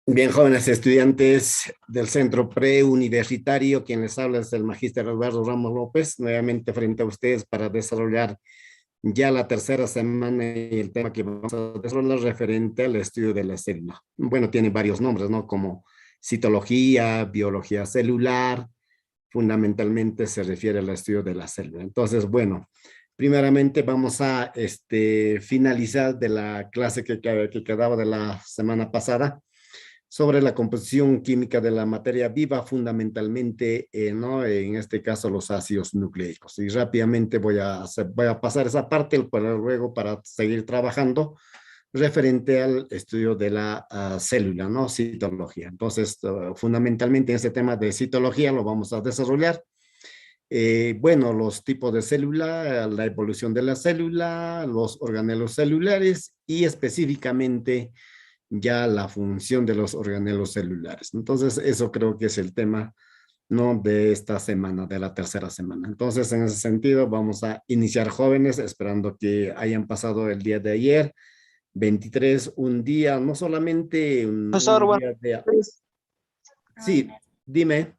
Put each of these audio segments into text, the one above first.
Bien, jóvenes estudiantes del centro preuniversitario, quien les habla es el magíster Eduardo Ramos López, nuevamente frente a ustedes para desarrollar ya la tercera semana y el tema que vamos a desarrollar referente al estudio de la célula. Bueno, tiene varios nombres, ¿no? Como citología, biología celular, fundamentalmente se refiere al estudio de la célula. Entonces, bueno, primeramente vamos a finalizar de la clase que quedaba de la semana pasada sobre la composición química de la materia viva, fundamentalmente, ¿no? En este caso, los ácidos nucleicos. Y rápidamente voy a pasar esa parte para luego para seguir trabajando referente al estudio de la célula, ¿no? Citología. Entonces, fundamentalmente en este tema de citología lo vamos a desarrollar. Bueno, los tipos de célula, la evolución de la célula, los organelos celulares y específicamente ya la función de los organelos celulares. Entonces, eso creo que es el tema, ¿no? De esta semana, de la tercera semana. Entonces, en ese sentido, vamos a iniciar jóvenes, esperando que hayan pasado el día de ayer, 23, un día, no solamente Profesor, un buenas día de... tardes. Sí, dime.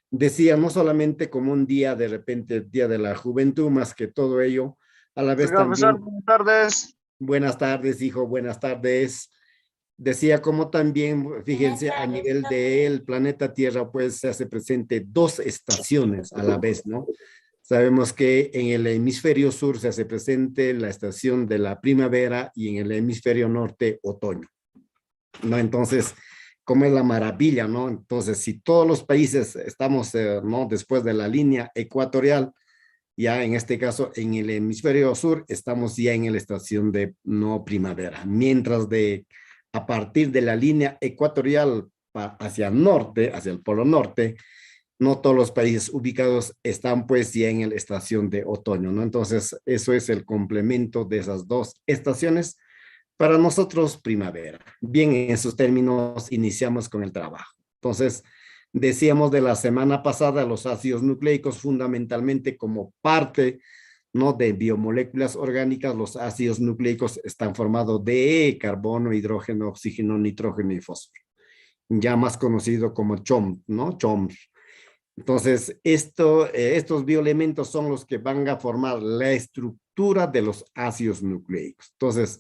Decía, no solamente como un día de repente, Día de la Juventud, más que todo ello, a la vez Profesor, también, buenas tardes. buenas tardes, hijo, buenas tardes. Decía como también, fíjense, a nivel del planeta Tierra, pues se hace presente dos estaciones a la vez, ¿no? Sabemos que en el hemisferio sur se hace presente la estación de la primavera y en el hemisferio norte otoño, ¿no? Entonces, ¿cómo es la maravilla, no? Entonces, si todos los países estamos, ¿no? Después de la línea ecuatorial, ya en este caso en el hemisferio sur estamos ya en la estación de no primavera, mientras de a partir de la línea ecuatorial hacia el norte, hacia el polo norte, no todos los países ubicados están pues ya en la estación de otoño, ¿no? Entonces, eso es el complemento de esas dos estaciones. Para nosotros, primavera. Bien, en esos términos iniciamos con el trabajo. Entonces, decíamos de la semana pasada, los ácidos nucleicos fundamentalmente como parte, ¿no? De biomoléculas orgánicas, los ácidos nucleicos están formados de carbono, hidrógeno, oxígeno, nitrógeno y fósforo, ya más conocido como CHOM, ¿no? CHOMS. Entonces, estos bioelementos son los que van a formar la estructura de los ácidos nucleicos. Entonces,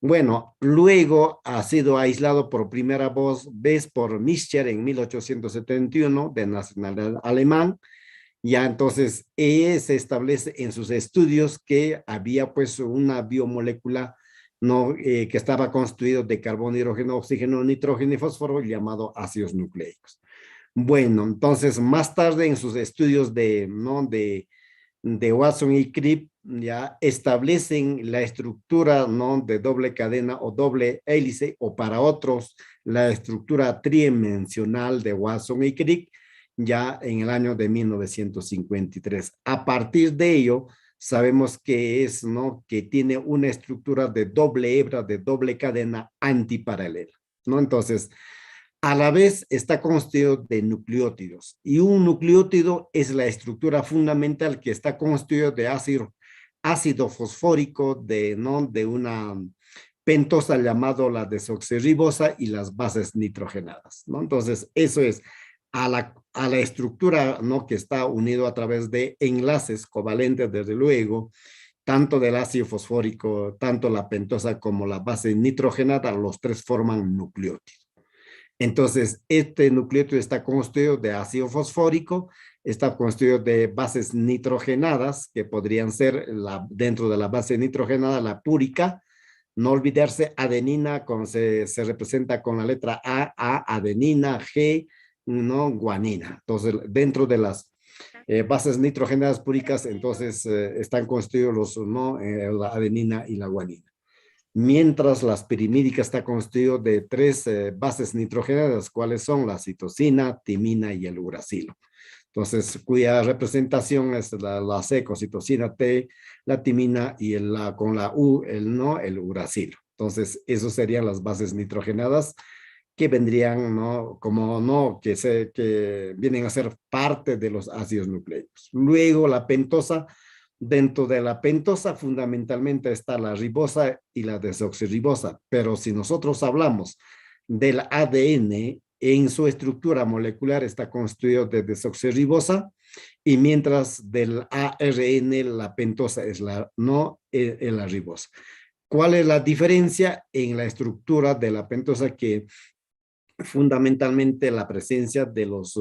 bueno, luego ha sido aislado por primera vez por Mischer en 1871, de nacionalidad alemán. Ya entonces se establece en sus estudios que había pues una biomolécula, no, que estaba constituido de carbono, hidrógeno, oxígeno, nitrógeno y fósforo llamado ácidos nucleicos. Bueno, entonces más tarde en sus estudios de, ¿no? de Watson y Crick ya establecen la estructura, ¿no? De doble cadena o doble hélice, o para otros la estructura tridimensional de Watson y Crick ya en el año de 1953. A partir de ello, sabemos que es, ¿no? Que tiene una estructura de doble hebra, de doble cadena antiparalela, ¿no? Entonces, a la vez está constituido de nucleótidos y un nucleótido es la estructura fundamental que está constituido de ácido fosfórico de, ¿no? de una pentosa llamado la desoxirribosa y las bases nitrogenadas, ¿no? Entonces, eso es a la estructura, ¿no? Que está unido a través de enlaces covalentes, desde luego, tanto del ácido fosfórico, tanto la pentosa como la base nitrogenada, los tres forman nucleótidos. Entonces, este nucleótido está constituido de ácido fosfórico, está constituido de bases nitrogenadas, que podrían ser dentro de la base nitrogenada la púrica. No olvidarse adenina, se representa con la letra adenina, G, no, guanina. Entonces, dentro de las bases nitrogenadas púricas, entonces están constituidos ¿no? La adenina y la guanina, mientras la pirimídica está constituido de tres bases nitrogenadas, cuáles son la citosina, timina y el uracilo. Entonces, cuya representación es la C con citosina T, la timina y con la U, no, el uracilo. Entonces, esos serían las bases nitrogenadas que vendrían, ¿no? Como no, que vienen a ser parte de los ácidos nucleicos. Luego, la pentosa Dentro de la pentosa fundamentalmente está la ribosa y la desoxirribosa, pero si nosotros hablamos del ADN, en su estructura molecular está constituido de desoxirribosa, y mientras del ARN la pentosa es la no es la ribosa. ¿Cuál es la diferencia en la estructura de la pentosa? Que fundamentalmente la presencia de los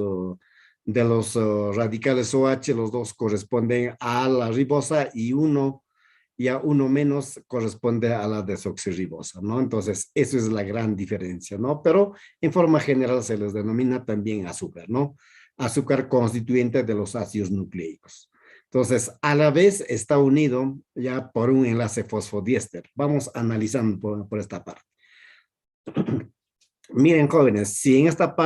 radicales OH, los dos corresponden a la ribosa y uno, ya uno menos corresponde a la desoxirribosa, ¿no? Entonces, eso es la gran diferencia, ¿no? Pero en forma general se les denomina también azúcar, ¿no? Azúcar constituyente de los ácidos nucleicos. Entonces, a la vez está unido ya por un enlace fosfodiéster. Vamos analizando por esta parte. Miren, jóvenes, si en esta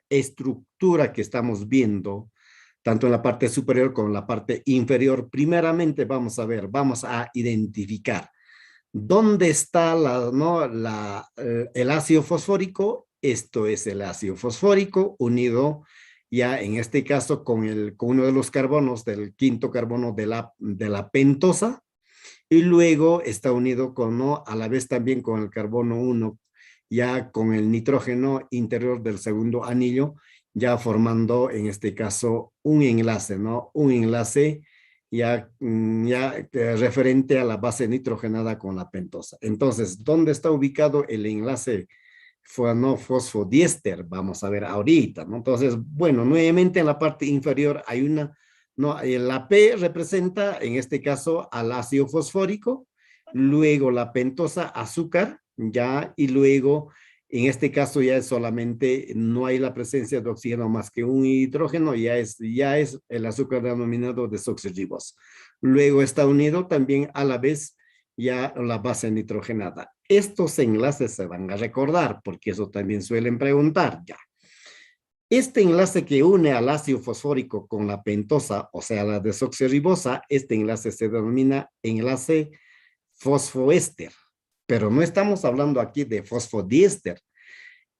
estructura que estamos viendo, tanto en la parte superior como en la parte inferior, primeramente vamos a ver, vamos a identificar dónde está el ácido fosfórico. Esto es el ácido fosfórico unido ya en este caso con uno de los carbonos, del quinto carbono de la pentosa, y luego está unido a la vez también con el carbono 1, ya con el nitrógeno interior del segundo anillo, ya formando en este caso un enlace, ¿no? Un enlace referente a la base nitrogenada con la pentosa. Entonces, ¿dónde está ubicado el enlace fosfodiéster? Vamos a ver ahorita, ¿no? Entonces, bueno, nuevamente en la parte inferior hay una, ¿no? La P representa en este caso al ácido fosfórico, luego la pentosa, azúcar, ya, y luego en este caso ya es solamente, no hay la presencia de oxígeno más que un hidrógeno, ya es el azúcar denominado desoxirribosa. Luego está unido también a la vez ya la base nitrogenada. Estos enlaces se van a recordar, porque eso también suelen preguntar ya. Este enlace que une al ácido fosfórico con la pentosa, o sea, la desoxirribosa, este enlace se denomina enlace fosfoéster, pero no estamos hablando aquí de fosfodiéster.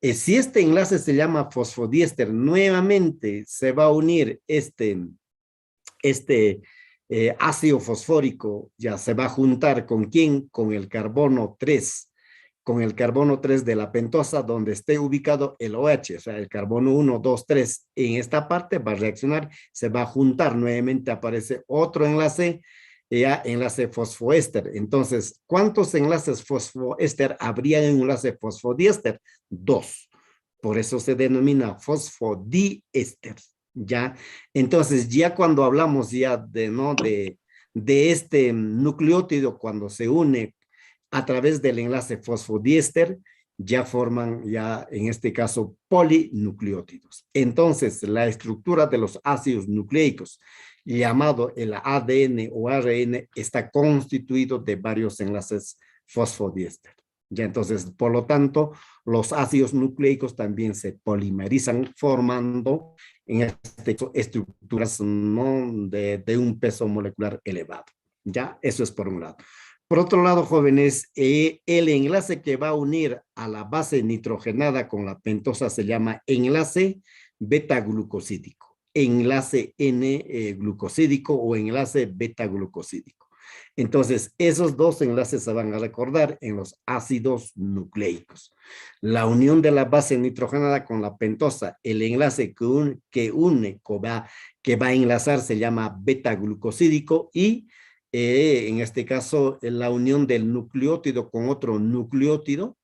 Si este enlace se llama fosfodiéster, nuevamente se va a unir este ácido fosfórico, ya se va a juntar ¿con quién? Con el carbono 3, con el carbono 3 de la pentosa, donde esté ubicado el OH, o sea, el carbono 1, 2, 3. En esta parte va a reaccionar, se va a juntar, nuevamente aparece otro enlace, ya enlace fosfoéster. Entonces, ¿cuántos enlaces fosfoéster habría en un enlace fosfodiéster? 2. Por eso se denomina fosfodiéster, ¿ya? Entonces, ya cuando hablamos ya de este nucleótido, cuando se une a través del enlace fosfodiéster, ya forman ya en este caso polinucleótidos. Entonces, la estructura de los ácidos nucleicos, llamado el ADN o ARN, está constituido de varios enlaces fosfodiéster. Ya entonces, por lo tanto, los ácidos nucleicos también se polimerizan formando en este caso estructuras ¿no? de un peso molecular elevado. Ya, eso es por un lado. Por otro lado, jóvenes, el enlace que va a unir a la base nitrogenada con la pentosa se llama enlace beta-glucosídico, enlace N-glucosídico o enlace beta-glucosídico. Entonces, esos dos enlaces se van a recordar en los ácidos nucleicos. La unión de la base nitrogenada con la pentosa, el enlace que va a enlazar se llama beta-glucosídico y en este caso, la unión del nucleótido con otro nucleótido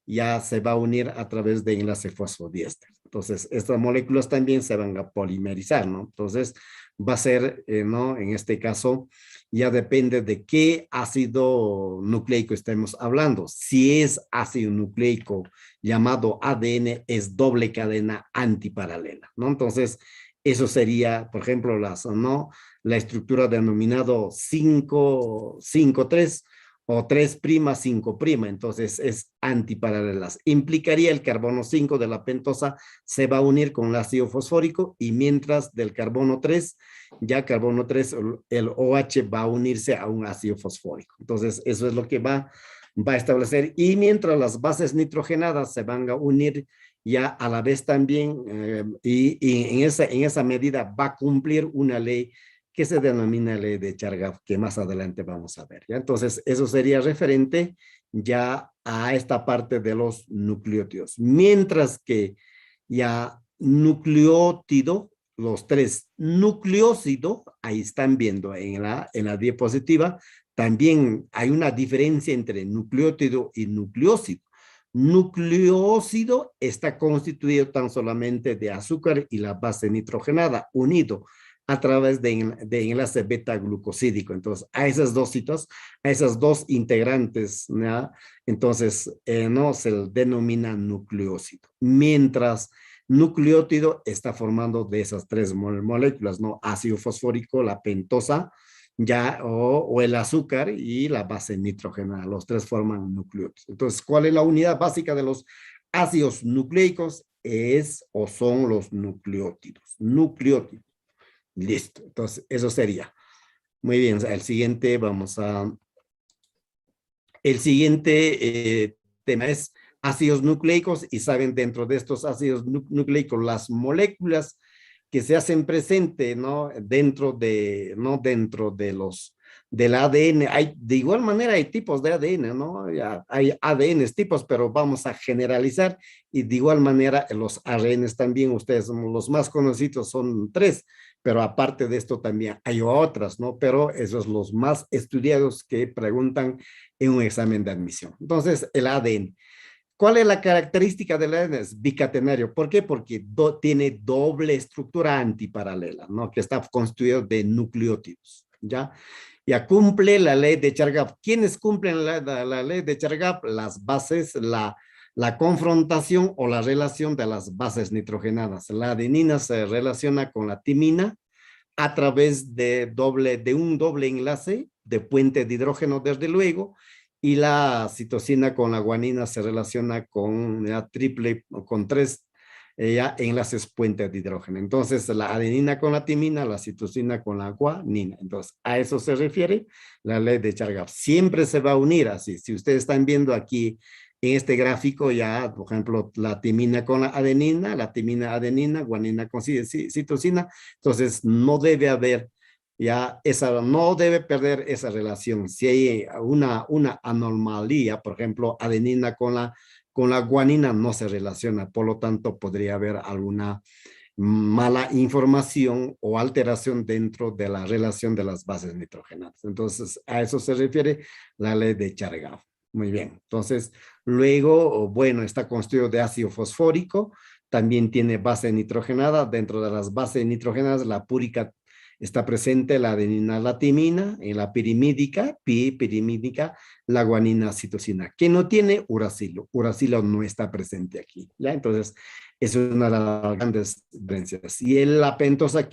ya se va a unir a través de enlace fosfodiéster. Entonces, estas moléculas también se van a polimerizar, ¿no? Entonces, va a ser, ¿no? En este caso, ya depende de qué ácido nucleico estemos hablando. Si es ácido nucleico llamado ADN, es doble cadena antiparalela, ¿no? Entonces, eso sería, por ejemplo, ¿no? La estructura denominado 5,3 o 3', 5'. Entonces es antiparalelas. Implicaría el carbono 5 de la pentosa se va a unir con el ácido fosfórico y mientras del carbono 3, ya carbono 3, el OH va a unirse a un ácido fosfórico. Entonces eso es lo que va a establecer. Y mientras las bases nitrogenadas se van a unir ya a la vez también y en esa medida va a cumplir una ley que se denomina ley de Chargaff, que más adelante vamos a ver, ¿ya? Entonces, eso sería referente ya a esta parte de los nucleótidos. Mientras que ya nucleótido, los tres nucleócido, ahí están viendo en la diapositiva, también hay una diferencia entre nucleótido y nucleócido. Nucleócido está constituido tan solamente de azúcar y la base nitrogenada, unido a través de enlace beta-glucosídico. Entonces, a esas dos citas, a esas dos integrantes, ¿ya? Entonces, no se denomina nucleócido. Mientras nucleótido está formando de esas tres moléculas, ¿no? Ácido fosfórico, la pentosa, ya, o el azúcar y la base nitrogenada. Los tres forman nucleótidos. Entonces, ¿cuál es la unidad básica de los ácidos nucleicos? Es o son los nucleótidos. Nucleótidos. Listo. Entonces, eso sería. Muy bien. El siguiente, vamos a... El siguiente tema es ácidos nucleicos, y saben, dentro de estos ácidos nucleicos, las moléculas que se hacen presente, ¿no? Dentro de, no dentro de los, del ADN, hay, de igual manera hay tipos de ADN, ¿no? Ya, hay ADNs tipos, pero vamos a generalizar, y de igual manera los ARNs también, ustedes, los más conocidos son tres, pero aparte de esto también hay otras, ¿no? Pero esos los más estudiados que preguntan en un examen de admisión. Entonces, el ADN. ¿Cuál es la característica del ADN? Es bicatenario. ¿Por qué? Porque tiene doble estructura antiparalela, ¿no? Que está constituido de nucleótidos, ¿ya? Ya cumple la ley de Chargaff. ¿Quiénes cumplen la ley de Chargaff? Las bases, la confrontación o la relación de las bases nitrogenadas. La adenina se relaciona con la timina a través de un doble enlace de puente de hidrógeno, desde luego, y la citosina con la guanina se relaciona con la triple, con tres ya enlaces puente de hidrógeno. Entonces, la adenina con la timina, la citosina con la guanina. Entonces, a eso se refiere la ley de Chargaff. Siempre se va a unir así. Si ustedes están viendo aquí en este gráfico, ya, por ejemplo, la timina con la adenina, la timina adenina, guanina con citosina, entonces no debe haber ya esa, no debe perder esa relación. Si hay una anomalía, por ejemplo, adenina con la guanina no se relaciona, por lo tanto podría haber alguna mala información o alteración dentro de la relación de las bases nitrogenadas. Entonces, a eso se refiere la ley de Chargaff. Muy bien. Entonces, luego, bueno, está constituido de ácido fosfórico, también tiene base nitrogenada. Dentro de las bases nitrogenadas, la púrica está presente, la adenina, la timina, en la pirimídica, pirimídica, la guanina, citosina. ¿Quién no tiene? Uracilo. Uracilo no está presente aquí, ¿ya? Entonces, es una de las grandes diferencias. Y la pentosa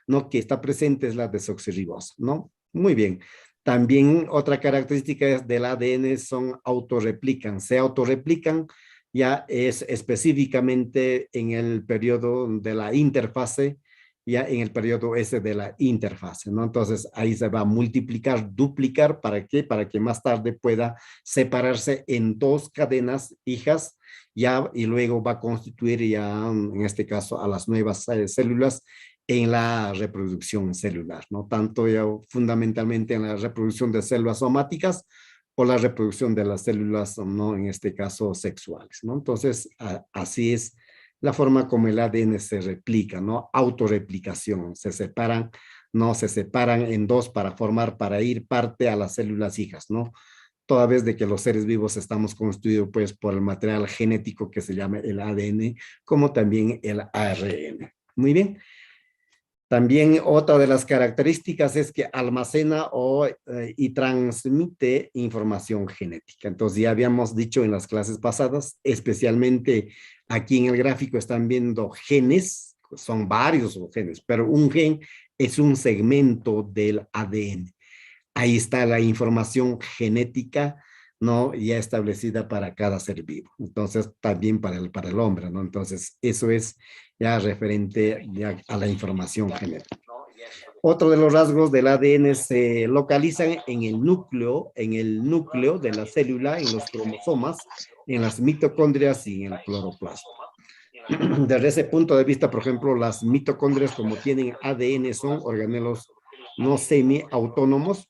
no, que está presente es la desoxirribosa, ¿no? Muy bien. También otra característica del ADN son autorreplican. Se autorreplican ya es específicamente en el periodo de la interfase, ya en el periodo ese de la interfase, ¿no? Entonces ahí se va a multiplicar, duplicar, ¿para qué? Para que más tarde pueda separarse en dos cadenas hijas, ya, y luego va a constituir ya, en este caso, a las nuevas células en la reproducción celular, ¿no? Tanto ya fundamentalmente en la reproducción de células somáticas o la reproducción de las células, ¿no? En este caso, sexuales, ¿no? Entonces, así es la forma como el ADN se replica, ¿no? Autorreplicación, se separan, ¿no? Se separan en dos para ir parte a las células hijas, ¿no? Toda vez de que los seres vivos estamos constituidos, pues, por el material genético que se llama el ADN, como también el ARN. Muy bien. También otra de las características es que almacena y transmite información genética. Entonces ya habíamos dicho en las clases pasadas, especialmente aquí en el gráfico están viendo genes, son varios genes, pero un gen es un segmento del ADN. Ahí está la información genética, ¿no? Ya establecida para cada ser vivo. Entonces, también para el hombre, ¿no? Entonces, eso es ya referente ya a la información genética. Otro de los rasgos del ADN se localizan en el núcleo de la célula, en los cromosomas, en las mitocondrias y en el cloroplasma. Desde ese punto de vista, por ejemplo, las mitocondrias, como tienen ADN, son organelos no semi-autónomos,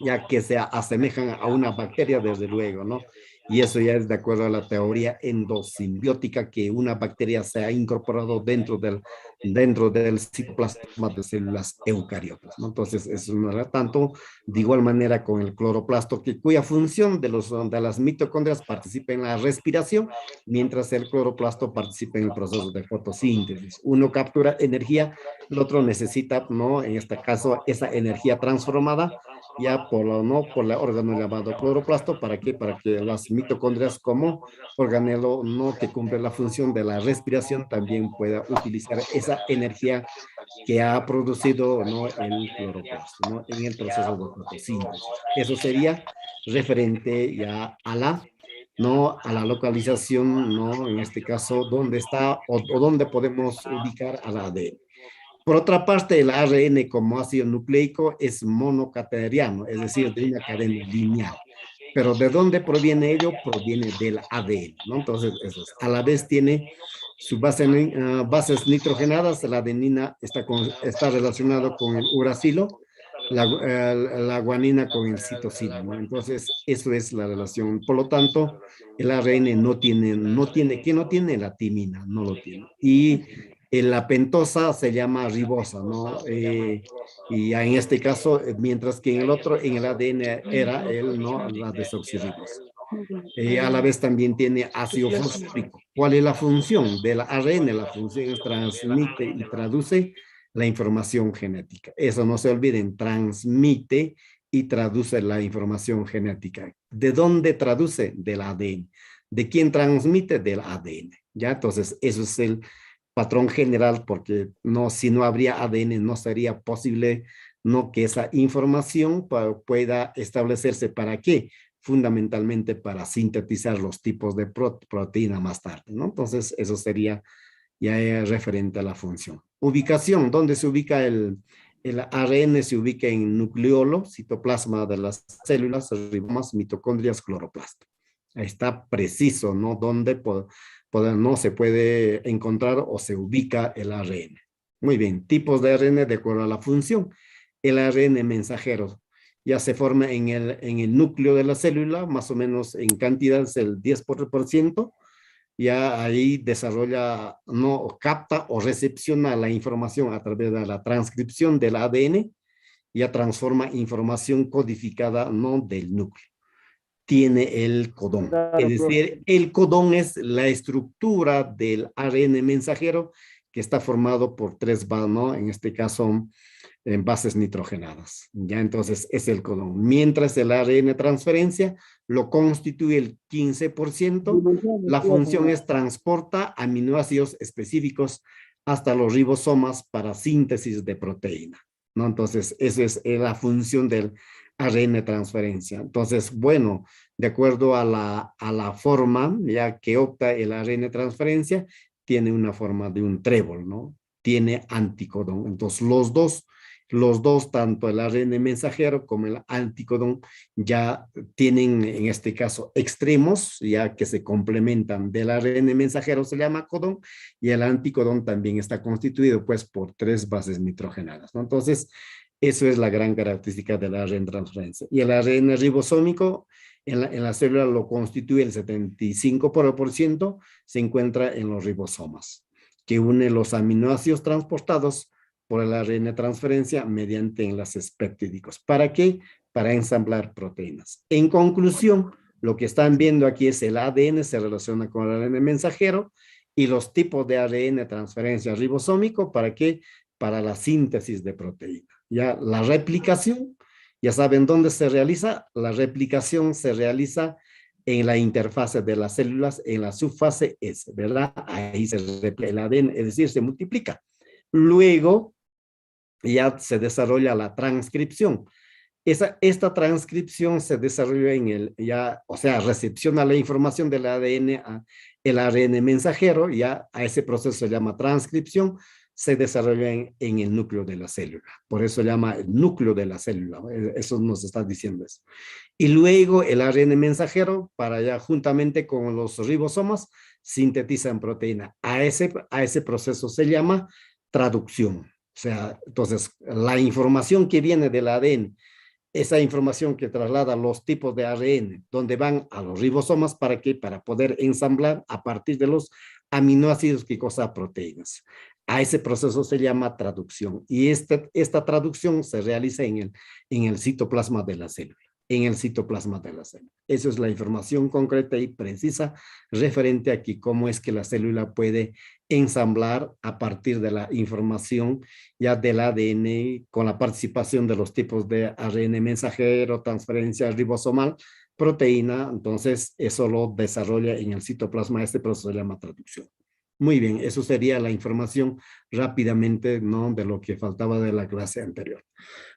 ya que se asemejan a una bacteria desde luego, ¿no? Y eso ya es de acuerdo a la teoría endosimbiótica, que una bacteria se ha incorporado dentro del citoplasma de células eucariotas, ¿no? Entonces, eso no era tanto, de igual manera con el cloroplasto, cuya función de las mitocondrias participa en la respiración, mientras el cloroplasto participa en el proceso de fotosíntesis. Uno captura energía, el otro necesita, ¿no? En este caso, esa energía transformada ya ¿no? Por el órgano llamado cloroplasto. ¿Para qué? Para que las mitocondrias como organelo, ¿no? Que cumple la función de la respiración también pueda utilizar esa energía que ha producido, ¿no? El cloroplasto, ¿no? En el proceso de fotosíntesis. Eso sería referente ya a la, ¿no? A la localización, ¿no? En este caso, dónde está o dónde podemos ubicar a la ADN. Por otra parte, el ARN como ácido nucleico es monocatenariano, es decir, de una cadena lineal. Pero ¿de dónde proviene ello? Proviene del ADN, ¿no? Entonces, eso es. A la vez tiene sus bases nitrogenadas. La adenina está relacionado con el uracilo, la guanina con el citosina, ¿no? Entonces, eso es la relación. Por lo tanto, el ARN ¿qué no tiene? La timina, no lo tiene. Y la pentosa se llama ribosa, ¿no? Y en este caso, mientras que en el otro, en el ADN era ¿no? La desoxirribosa. A la vez también tiene ácido fosfórico. ¿Cuál es la función del ARN? La función es transmite y traduce la información genética. Eso no se olviden, transmite y traduce la información genética. ¿De dónde traduce? Del ADN. ¿De quién transmite? Del ADN. ¿Ya? Entonces, eso es el patrón general, porque no, si no habría ADN, no sería posible, no, que esa información pueda establecerse. ¿Para qué? Fundamentalmente para sintetizar los tipos de proteína más tarde, ¿no? Entonces, eso sería ya referente a la función. Ubicación, ¿dónde se ubica el ARN? Se ubica en nucleolo, citoplasma de las células, ribosomas, mitocondrias, cloroplasto. Ahí está preciso, ¿no? Dónde no se puede encontrar o se ubica el ARN. Muy bien, tipos de ARN de acuerdo a la función. El ARN mensajero ya se forma en el núcleo de la célula, más o menos en cantidad es el 10%, ya ahí desarrolla, no capta o recepciona la información a través de la transcripción del ADN, ya transforma información codificada, no del núcleo. Tiene el codón. Es Claro, profe. decir, el codón es la estructura del ARN mensajero que está formado por tres bases, ¿no? En este caso, en bases nitrogenadas. Ya entonces es el codón. Mientras el ARN transferencia lo constituye el 15%, la función es transporta aminoácidos específicos hasta los ribosomas para síntesis de proteína, ¿no? Entonces, esa es la función del ARN transferencia. Entonces, bueno, de acuerdo a la forma ya que opta el ARN transferencia, tiene una forma de un trébol, ¿no? Tiene anticodón. Entonces, los dos, tanto el ARN mensajero como el anticodón, ya tienen en este caso extremos, ya que se complementan. Del ARN mensajero se llama codón y el anticodón también está constituido pues por tres bases nitrogenadas, ¿no? Entonces, eso es la gran característica del ARN transferencia. Y el ARN ribosómico en la célula lo constituye el 75%, se encuentra en los ribosomas, que une los aminoácidos transportados por el ARN transferencia mediante enlaces peptídicos. ¿Para qué? Para ensamblar proteínas. En conclusión, lo que están viendo aquí es el ADN se relaciona con el ARN mensajero y los tipos de ARN transferencia ribosómico. ¿Para qué? Para la síntesis de proteína. Ya la replicación, ya saben dónde se realiza. La replicación se realiza en la interfase de las células, en la subfase S, ¿verdad? Ahí se replica el ADN, es decir, se multiplica. Luego, ya se desarrolla la transcripción. Esta transcripción se desarrolla o sea, recepciona la información del ADN el ARN mensajero, ya a ese proceso se llama transcripción, se desarrolla en el núcleo de la célula. Por eso se llama el núcleo de la célula. Eso nos está diciendo eso. Y luego el ARN mensajero, para allá juntamente con los ribosomas, sintetizan proteína. A ese proceso se llama traducción. O sea, entonces, la información que viene del ADN, esa información que traslada los tipos de ARN, donde van a los ribosomas, ¿para qué? Para poder ensamblar a partir de los aminoácidos, ¿qué cosa? Proteínas. A ese proceso se llama traducción. Y esta traducción se realiza en el citoplasma de la célula. En el citoplasma de la célula. Esa es la información concreta y precisa referente a que cómo es que la célula puede ensamblar a partir de la información ya del ADN con la participación de los tipos de ARN mensajero, transferencia ribosomal, proteína. Entonces eso lo desarrolla en el citoplasma. Este proceso se llama traducción. Muy bien, eso sería la información rápidamente, ¿no? De lo que faltaba de la clase anterior.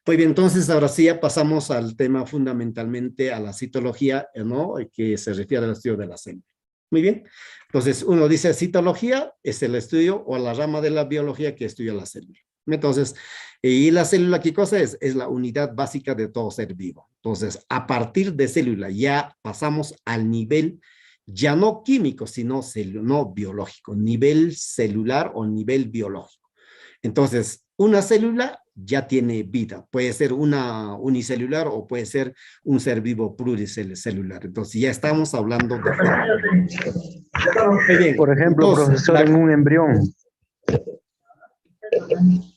Muy bien, entonces ahora sí ya pasamos al tema fundamentalmente a la citología, ¿no? Que se refiere al estudio de la célula. Muy bien, entonces uno dice citología es el estudio o la rama de la biología que estudia la célula. Entonces, y la célula, ¿qué cosa es? Es la unidad básica de todo ser vivo. Entonces, a partir de célula ya pasamos al nivel ya no químico, sino no biológico, nivel celular o nivel biológico. Entonces, una célula ya tiene vida, puede ser una unicelular o puede ser un ser vivo pluricelular. Entonces, ya estamos hablando de... Muy bien. Por ejemplo, Entonces, profesor, en un embrión.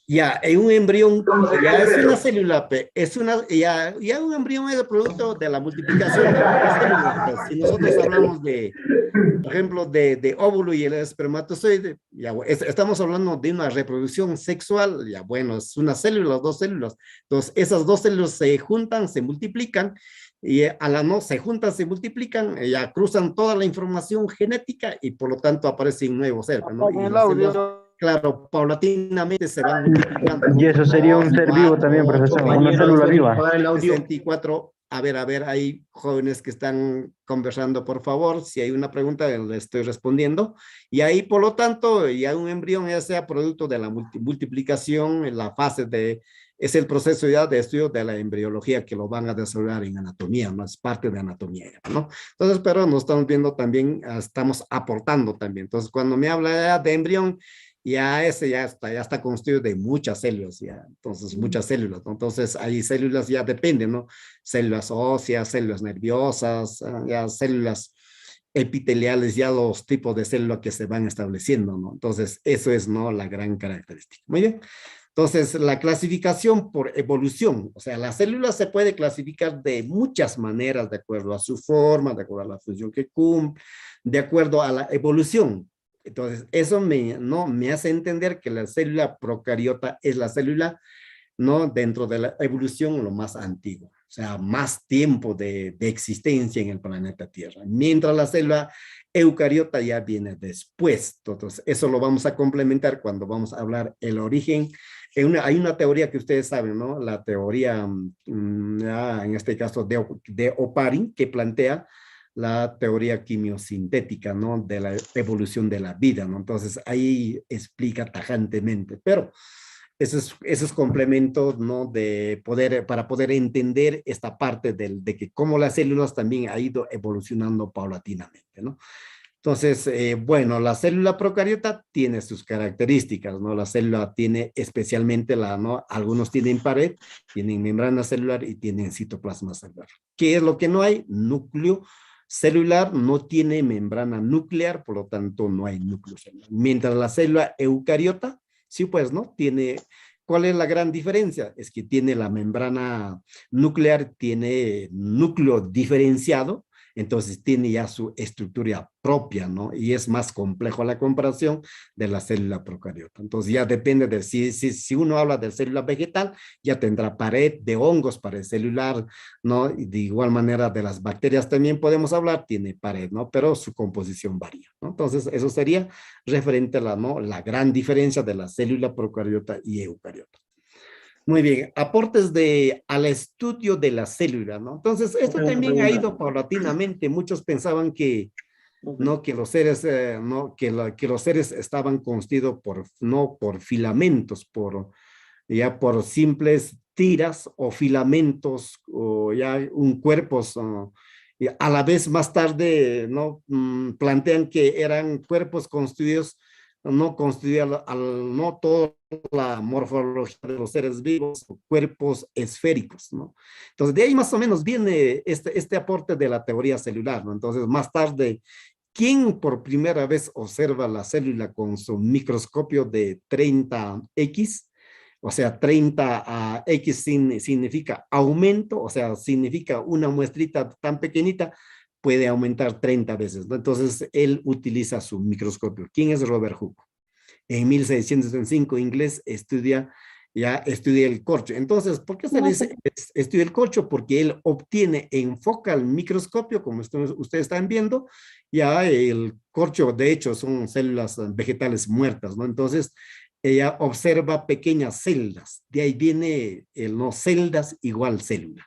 ya, en un embrión, ya es una célula, es ya un embrión es el producto de la multiplicación de las células. Pues, si nosotros hablamos de, por ejemplo, de óvulo y el espermatozoide, ya, estamos hablando de una reproducción sexual, ya bueno, es una célula, dos células. Entonces, esas dos células se juntan, se multiplican, y a la no se juntan, se multiplican, ya cruzan toda la información genética y por lo tanto aparece un nuevo ser, ¿no? Y las células, claro, paulatinamente se van multiplicando. Y eso sería un ser vivo 4, también, 8, profesor, una célula viva. 64. A ver, hay jóvenes que están conversando, por favor, si hay una pregunta, le estoy respondiendo. Y ahí, por lo tanto, ya un embrión, ya sea producto de la multiplicación, en la fase es el proceso ya de estudio de la embriología que lo van a desarrollar en anatomía, no es parte de anatomía, ¿no? Entonces, pero nos estamos viendo también, estamos aportando también. Entonces, cuando me habla de embrión, ese ya está constituido de muchas células, ya, entonces muchas células, ¿no? Entonces hay células, ya dependen, ¿no? Células óseas, células nerviosas, ya células epiteliales, ya los tipos de células que se van estableciendo, ¿no? Entonces eso es, ¿no? La gran característica. Muy bien. Entonces, la clasificación por evolución, o sea, la célula se puede clasificar de muchas maneras, de acuerdo a su forma, de acuerdo a la función que cumple, de acuerdo a la evolución. Entonces, eso no, me hace entender que la célula procariota es la célula, ¿no? Dentro de la evolución, lo más antiguo. O sea, más tiempo de existencia en el planeta Tierra. Mientras la célula eucariota ya viene después. Entonces, eso lo vamos a complementar cuando vamos a hablar el origen. Hay una teoría que ustedes saben, ¿no? La teoría, en este caso, de Oparin, que plantea la teoría quimiosintética, ¿no? De la evolución de la vida, ¿no? Entonces, ahí explica tajantemente, pero esos complementos, ¿no? Para poder entender esta parte de que cómo las células también ha ido evolucionando paulatinamente, ¿no? Entonces, bueno, la célula procariota tiene sus características, ¿no? La célula tiene especialmente ¿no? Algunos tienen pared, tienen membrana celular y tienen citoplasma celular. ¿Qué es lo que no hay? Núcleo celular, no tiene membrana nuclear, por lo tanto no hay núcleo celular. Mientras la célula eucariota, sí pues, ¿no? Tiene, ¿cuál es la gran diferencia? Es que tiene la membrana nuclear, tiene núcleo diferenciado, entonces tiene ya su estructura propia, ¿no? Y es más complejo la comparación de la célula procariota. Entonces ya depende de si uno habla de célula vegetal, ya tendrá pared de hongos, pared celular, ¿no? Y de igual manera de las bacterias también podemos hablar, tiene pared, ¿no? Pero su composición varía, ¿no? Entonces eso sería referente a ¿no? La gran diferencia de la célula procariota y eucariota. Muy bien, aportes al estudio de la célula, ¿no? Entonces, esto también ha ido paulatinamente. Muchos pensaban que, ¿no? Que los seres, ¿no? Que los seres estaban constituidos no por filamentos, ya por simples tiras o filamentos, o ya un cuerpo, y a la vez más tarde, ¿no? Plantean que eran cuerpos constituidos no constituye no toda la morfología de los seres vivos, cuerpos esféricos, ¿no? Entonces, de ahí más o menos viene este aporte de la teoría celular, ¿no? Entonces, más tarde, ¿quién por primera vez observa la célula con su microscopio de 30X? O sea, 30X significa aumento, o sea, significa una muestrita tan pequeñita, puede aumentar 30 veces, ¿no? Entonces, él utiliza su microscopio. ¿Quién es Robert Hooke? En 1605, inglés, estudia el corcho. Entonces, ¿por qué se le dice estudia el corcho? Porque él obtiene, enfoca el microscopio, como ustedes están viendo, ya el corcho, de hecho, son células vegetales muertas, ¿no? Entonces, ella observa pequeñas celdas. De ahí viene el no celdas igual célula.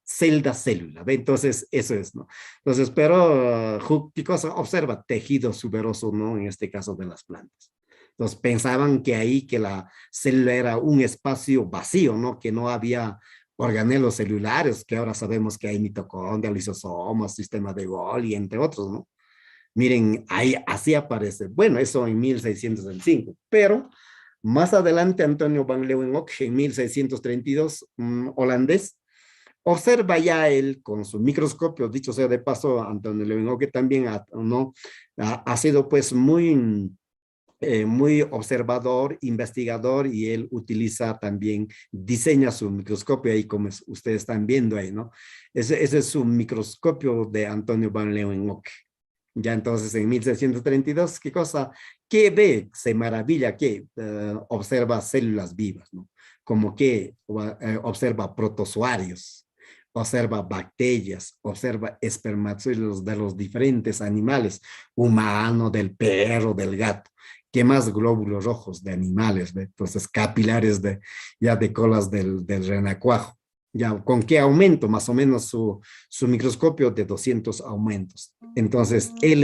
Celda, célula, ¿ve? Entonces, eso es, ¿no? Entonces, pero, ¿qué cosa? Observa tejido suberoso, ¿no? En este caso de las plantas. Entonces, pensaban que ahí, que la célula era un espacio vacío, ¿no? Que no había organelos celulares, que ahora sabemos que hay mitocondria, lisosomas, sistema de Golgi, entre otros, ¿no? Miren, ahí así aparece. Bueno, eso en 1605, pero más adelante Antonio van Leeuwenhoek en 1632, holandés, observa ya él con su microscopio, dicho sea de paso, Antonio Leeuwenhoek también ¿no? ha sido pues muy observador, investigador, y él utiliza también, diseña su microscopio ahí como ustedes están viendo ahí, ¿no? Ese es su microscopio de Antonio van Leeuwenhoek. Ya entonces en 1632, ¿qué cosa? ¿Qué ve? Se maravilla que observa células vivas, ¿no? Como que observa protozoarios, observa bacterias, observa espermatozoides de los diferentes animales, humano, del perro, del gato. ¿Qué más? Glóbulos rojos de animales, ¿ve? Entonces capilares ya de colas del renacuajo. Ya, ¿con qué aumento? Más o menos su microscopio de 200 aumentos. Entonces, él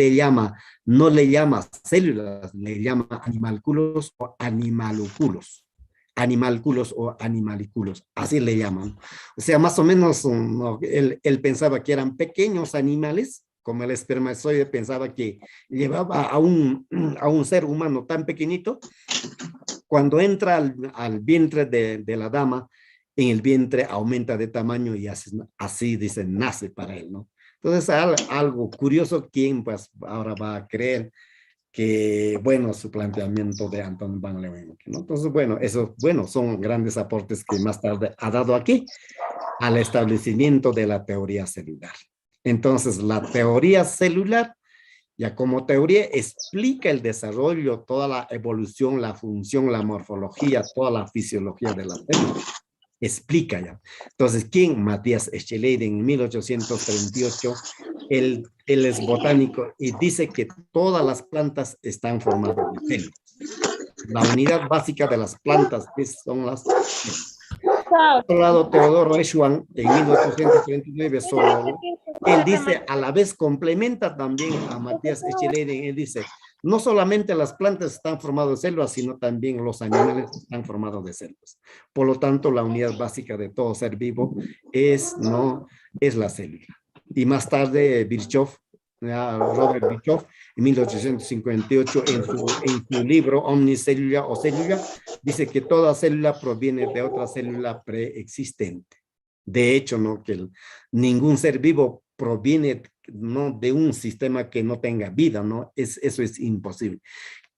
no le llama células, le llama animalculos o animalúculos. Animalculos o animaliculos, así le llaman. O sea, más o menos, no, él pensaba que eran pequeños animales, como el espermatozoide pensaba que llevaba a un ser humano tan pequeñito. Cuando entra al vientre de la dama, en el vientre aumenta de tamaño y así dicen, nace para él, ¿no? Entonces, algo curioso, ¿quién pues ahora va a creer que, bueno, su planteamiento de Anton van Leeuwenhoek, ¿no? Entonces, bueno, eso, bueno, son grandes aportes que más tarde ha dado aquí al establecimiento de la teoría celular. Entonces, la teoría celular, ya como teoría, explica el desarrollo, toda la evolución, la función, la morfología, toda la fisiología de la célula. Explica ya. Entonces, ¿quién? Matías Escheleiden en 1838, él es botánico y dice que todas las plantas están formadas de células. La unidad básica de las plantas son las células. Por otro lado, Teodoro Eschwann en 1839, él dice, a la vez complementa también a Matías Escheleiden, él dice, no solamente las plantas están formadas de células, sino también los animales están formados de células. Por lo tanto, la unidad básica de todo ser vivo es la célula. Y más tarde, Robert Virchow, en 1858, en su libro Omnicélula o Célula, dice que toda célula proviene de otra célula preexistente. De hecho, ¿no? Que ningún ser vivo proviene, ¿no?, de un sistema que no tenga vida, ¿no? Eso es imposible.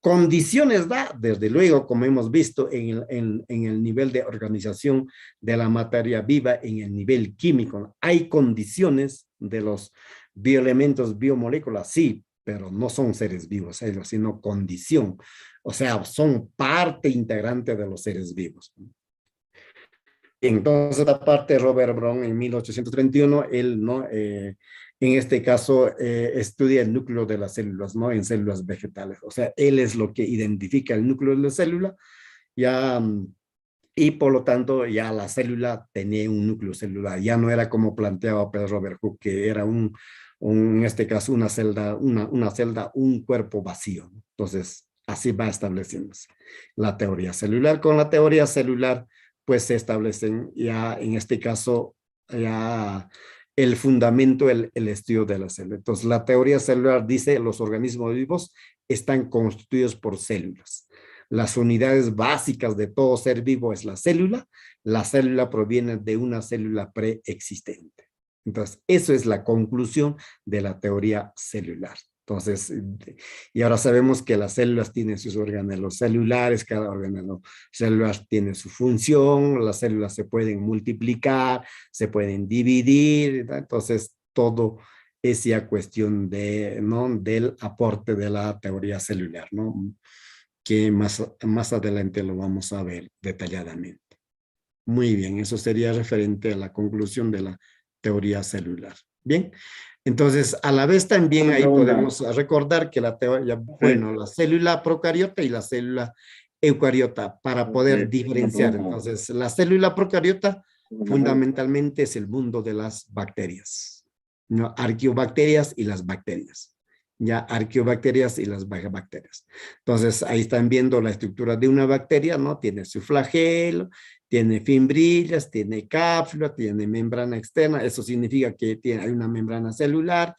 Condiciones da, desde luego, como hemos visto en el nivel de organización de la materia viva, en el nivel químico. Hay condiciones de los bioelementos, biomoléculas, sí, pero no son seres vivos ellos, sino condición. O sea, son parte integrante de los seres vivos. Entonces, aparte, Robert Brown en 1831, él, ¿no? En este caso, estudia el núcleo de las células, ¿no? En células vegetales. O sea, él es lo que identifica el núcleo de la célula, ya, y por lo tanto, ya la célula tenía un núcleo celular. Ya no era como planteaba Pedro Robert Hooke, que era en este caso, una celda, un cuerpo vacío, ¿no? Entonces, así va estableciéndose la teoría celular. Con la teoría celular, pues se establecen ya, en este caso, ya el fundamento, el estudio de la célula. Entonces, la teoría celular dice los organismos vivos están constituidos por células. Las unidades básicas de todo ser vivo es la célula. La célula proviene de una célula preexistente. Entonces, eso es la conclusión de la teoría celular. Entonces, y ahora sabemos que las células tienen sus organelos celulares, cada organelo celular tiene su función, las células se pueden multiplicar, se pueden dividir, ¿no? Entonces todo es ya cuestión de, ¿no? del aporte de la teoría celular, ¿no? Que más adelante lo vamos a ver detalladamente. Muy bien, eso sería referente a la conclusión de la teoría celular. Bien, entonces a la vez también ahí podemos recordar que la teoría, bueno, la célula procariota y la célula eucariota para poder diferenciar. Entonces la célula procariota fundamentalmente es el mundo de las bacterias, ¿no? Arqueobacterias y las bacterias. Ya arqueobacterias y las bacterias. Entonces ahí están viendo la estructura de una bacteria, ¿no? Tiene su flagelo, tiene fimbrilas, tiene cápsula, tiene membrana externa, eso significa que hay una membrana celular,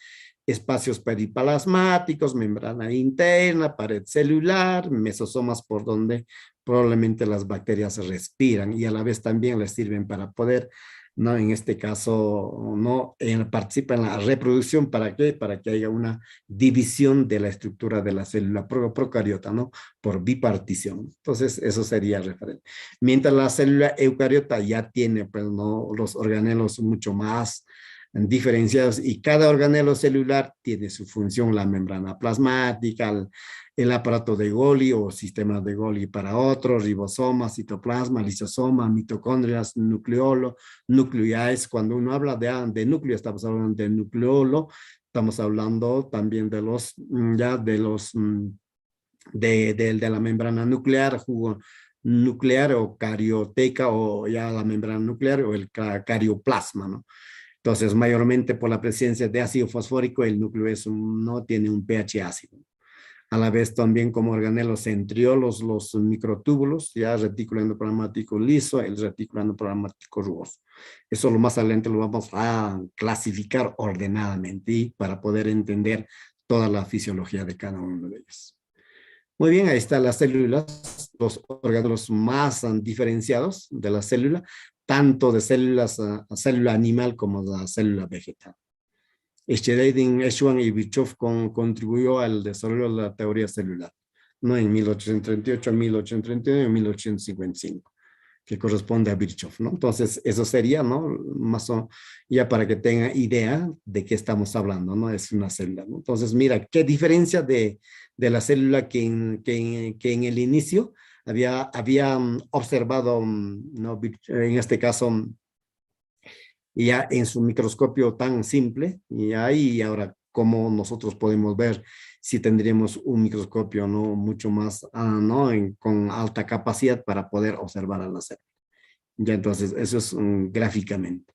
espacios periplasmáticos, membrana interna, pared celular, mesosomas por donde probablemente las bacterias respiran y a la vez también les sirven para poder, ¿no? En este caso, ¿no? Participa en la reproducción, ¿para qué? Para que haya una división de la estructura de la célula procariota, ¿no? Por bipartición. Entonces, eso sería referente. Mientras la célula eucariota ya tiene, pues, ¿no? Los organelos mucho más diferenciados y cada organelo celular tiene su función, la membrana plasmática, el aparato de Golgi o sistema de Golgi para otros, ribosoma, citoplasma, lisosoma, mitocondrias, nucleolo, nucleares. Cuando uno habla de núcleo, estamos hablando de nucleolo, estamos hablando también de los, ya de los, de la membrana nuclear, jugo nuclear o carioteca o ya la membrana nuclear o el carioplasma, ¿no? Entonces, mayormente por la presencia de ácido fosfórico, el núcleo no tiene un pH ácido. A la vez también como organelos centriolos, los microtúbulos, ya retículo endoplasmático liso, el retículo endoplasmático rugoso. Eso lo más adelante lo vamos a clasificar ordenadamente y para poder entender toda la fisiología de cada uno de ellos. Muy bien, ahí están las células, los órganos más diferenciados de la célula, tanto de células, célula animal como de la célula vegetal. Schleiden, Schwann y Virchow contribuyó al desarrollo de la teoría celular, ¿no? En 1838, 1839 y 1855, que corresponde a Virchow, ¿no? Entonces, eso sería, ¿no? Más o ya para que tenga idea de qué estamos hablando, ¿no? Es una célula, ¿no? Entonces, mira, qué diferencia de la célula que en el inicio había observado, ¿no? En este caso, ya en su microscopio tan simple, y ahí ahora cómo nosotros podemos ver si tendríamos un microscopio, ¿no? Mucho más, ¿no? Con alta capacidad para poder observar a la célula. Ya entonces, eso es gráficamente.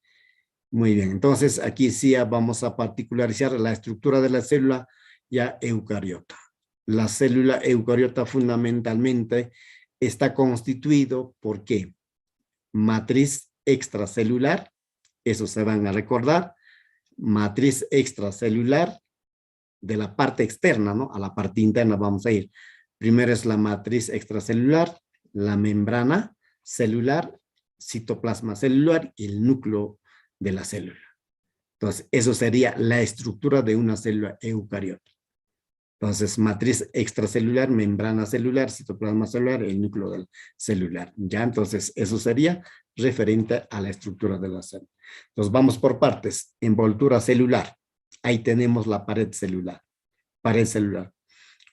Muy bien, entonces aquí sí ya vamos a particularizar la estructura de la célula ya eucariota. La célula eucariota fundamentalmente está constituido por ¿qué? Matriz extracelular, eso se van a recordar, matriz extracelular de la parte externa, ¿no? A la parte interna vamos a ir. Primero es la matriz extracelular, la membrana celular, citoplasma celular y el núcleo de la célula. Entonces, eso sería la estructura de una célula eucariota. Entonces, matriz extracelular, membrana celular, citoplasma celular, el núcleo del celular. Ya, entonces, eso sería referente a la estructura de la célula. Entonces, vamos por partes. Envoltura celular. Ahí tenemos la pared celular. Pared celular.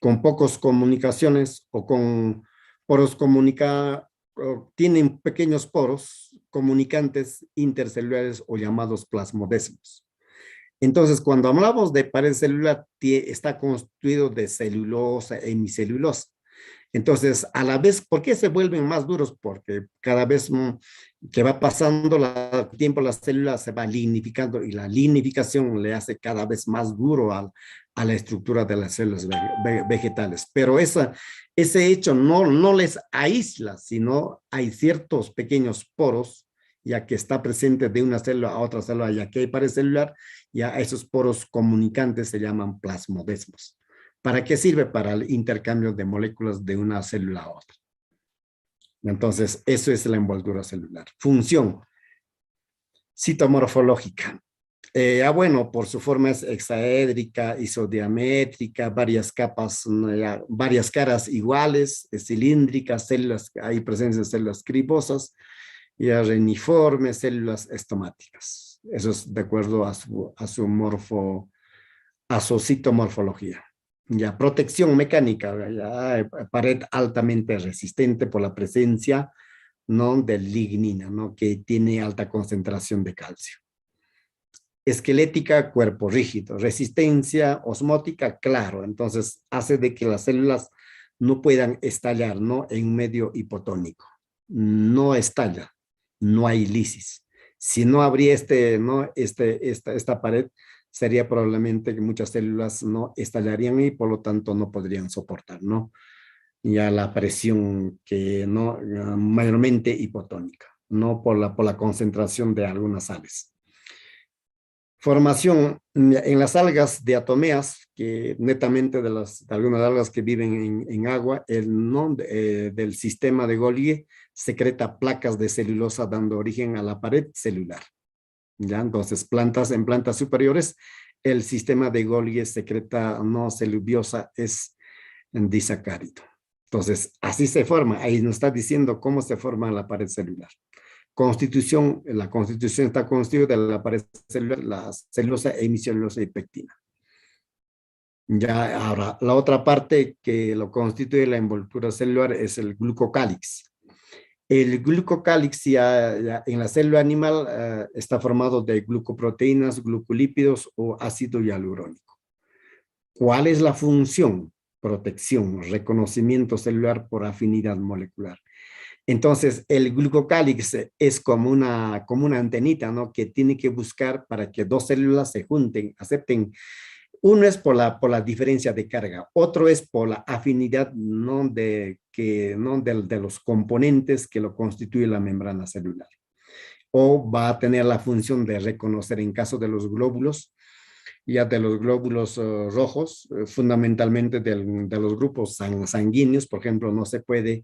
Con pocos comunicaciones o con poros tienen pequeños poros comunicantes intercelulares o llamados plasmodesmos. Entonces, cuando hablamos de pared celular, está constituido de celulosa e hemicelulosa. Entonces, a la vez, ¿por qué se vuelven más duros? Porque cada vez que va pasando el tiempo, la célula se va lignificando y la lignificación le hace cada vez más duro a la estructura de las células vegetales. Pero ese hecho no les aísla, sino hay ciertos pequeños poros ya que está presente de una célula a otra célula, ya que hay pared celular, ya esos poros comunicantes se llaman plasmodesmos. ¿Para qué sirve? Para el intercambio de moléculas de una célula a otra. Entonces, eso es la envoltura celular. Función citomorfológica. Bueno, por su forma es hexaédrica, isodiamétrica, varias capas, varias caras iguales, cilíndricas, células, hay presencia de células cribosas, ya reniformes, células estomáticas. Eso es de acuerdo a su citomorfología. Ya, protección mecánica, ya, pared altamente resistente por la presencia, ¿no?, de lignina, ¿no?, que tiene alta concentración de calcio. Esquelética, cuerpo rígido. Resistencia osmótica, claro. Entonces, hace de que las células no puedan estallar, ¿no?, en un medio hipotónico. No estalla, no hay lisis. Si no habría esta pared, sería probablemente que muchas células no estallarían y por lo tanto no podrían soportar, ¿no?, ya la presión que no, mayormente hipotónica, no por la concentración de algunas sales. Formación en las algas diatomeas, que netamente de algunas algas que viven en agua, del sistema de Golgi secreta placas de celulosa dando origen a la pared celular. ¿Ya? Entonces, en plantas superiores, el sistema de Golgi secreta no celuliosa es en disacárido. Entonces, así se forma. Ahí nos está diciendo cómo se forma la pared celular. La constitución está constituida de la pared celular, la celulosa, hemicelulosa y pectina. Ya ahora, la otra parte que lo constituye la envoltura celular es el glucocálix. El glucocálix ya en la célula animal está formado de glucoproteínas, glucolípidos o ácido hialurónico. ¿Cuál es la función? Protección, reconocimiento celular por afinidad molecular. Entonces, el glucocálix es como una antenita, ¿no?, que tiene que buscar para que dos células se junten, acepten. Uno es por la diferencia de carga, otro es por la afinidad, ¿no?, de los componentes que lo constituye la membrana celular. O va a tener la función de reconocer en caso de los glóbulos, ya de los glóbulos rojos, fundamentalmente de los grupos sanguíneos, por ejemplo, no se puede,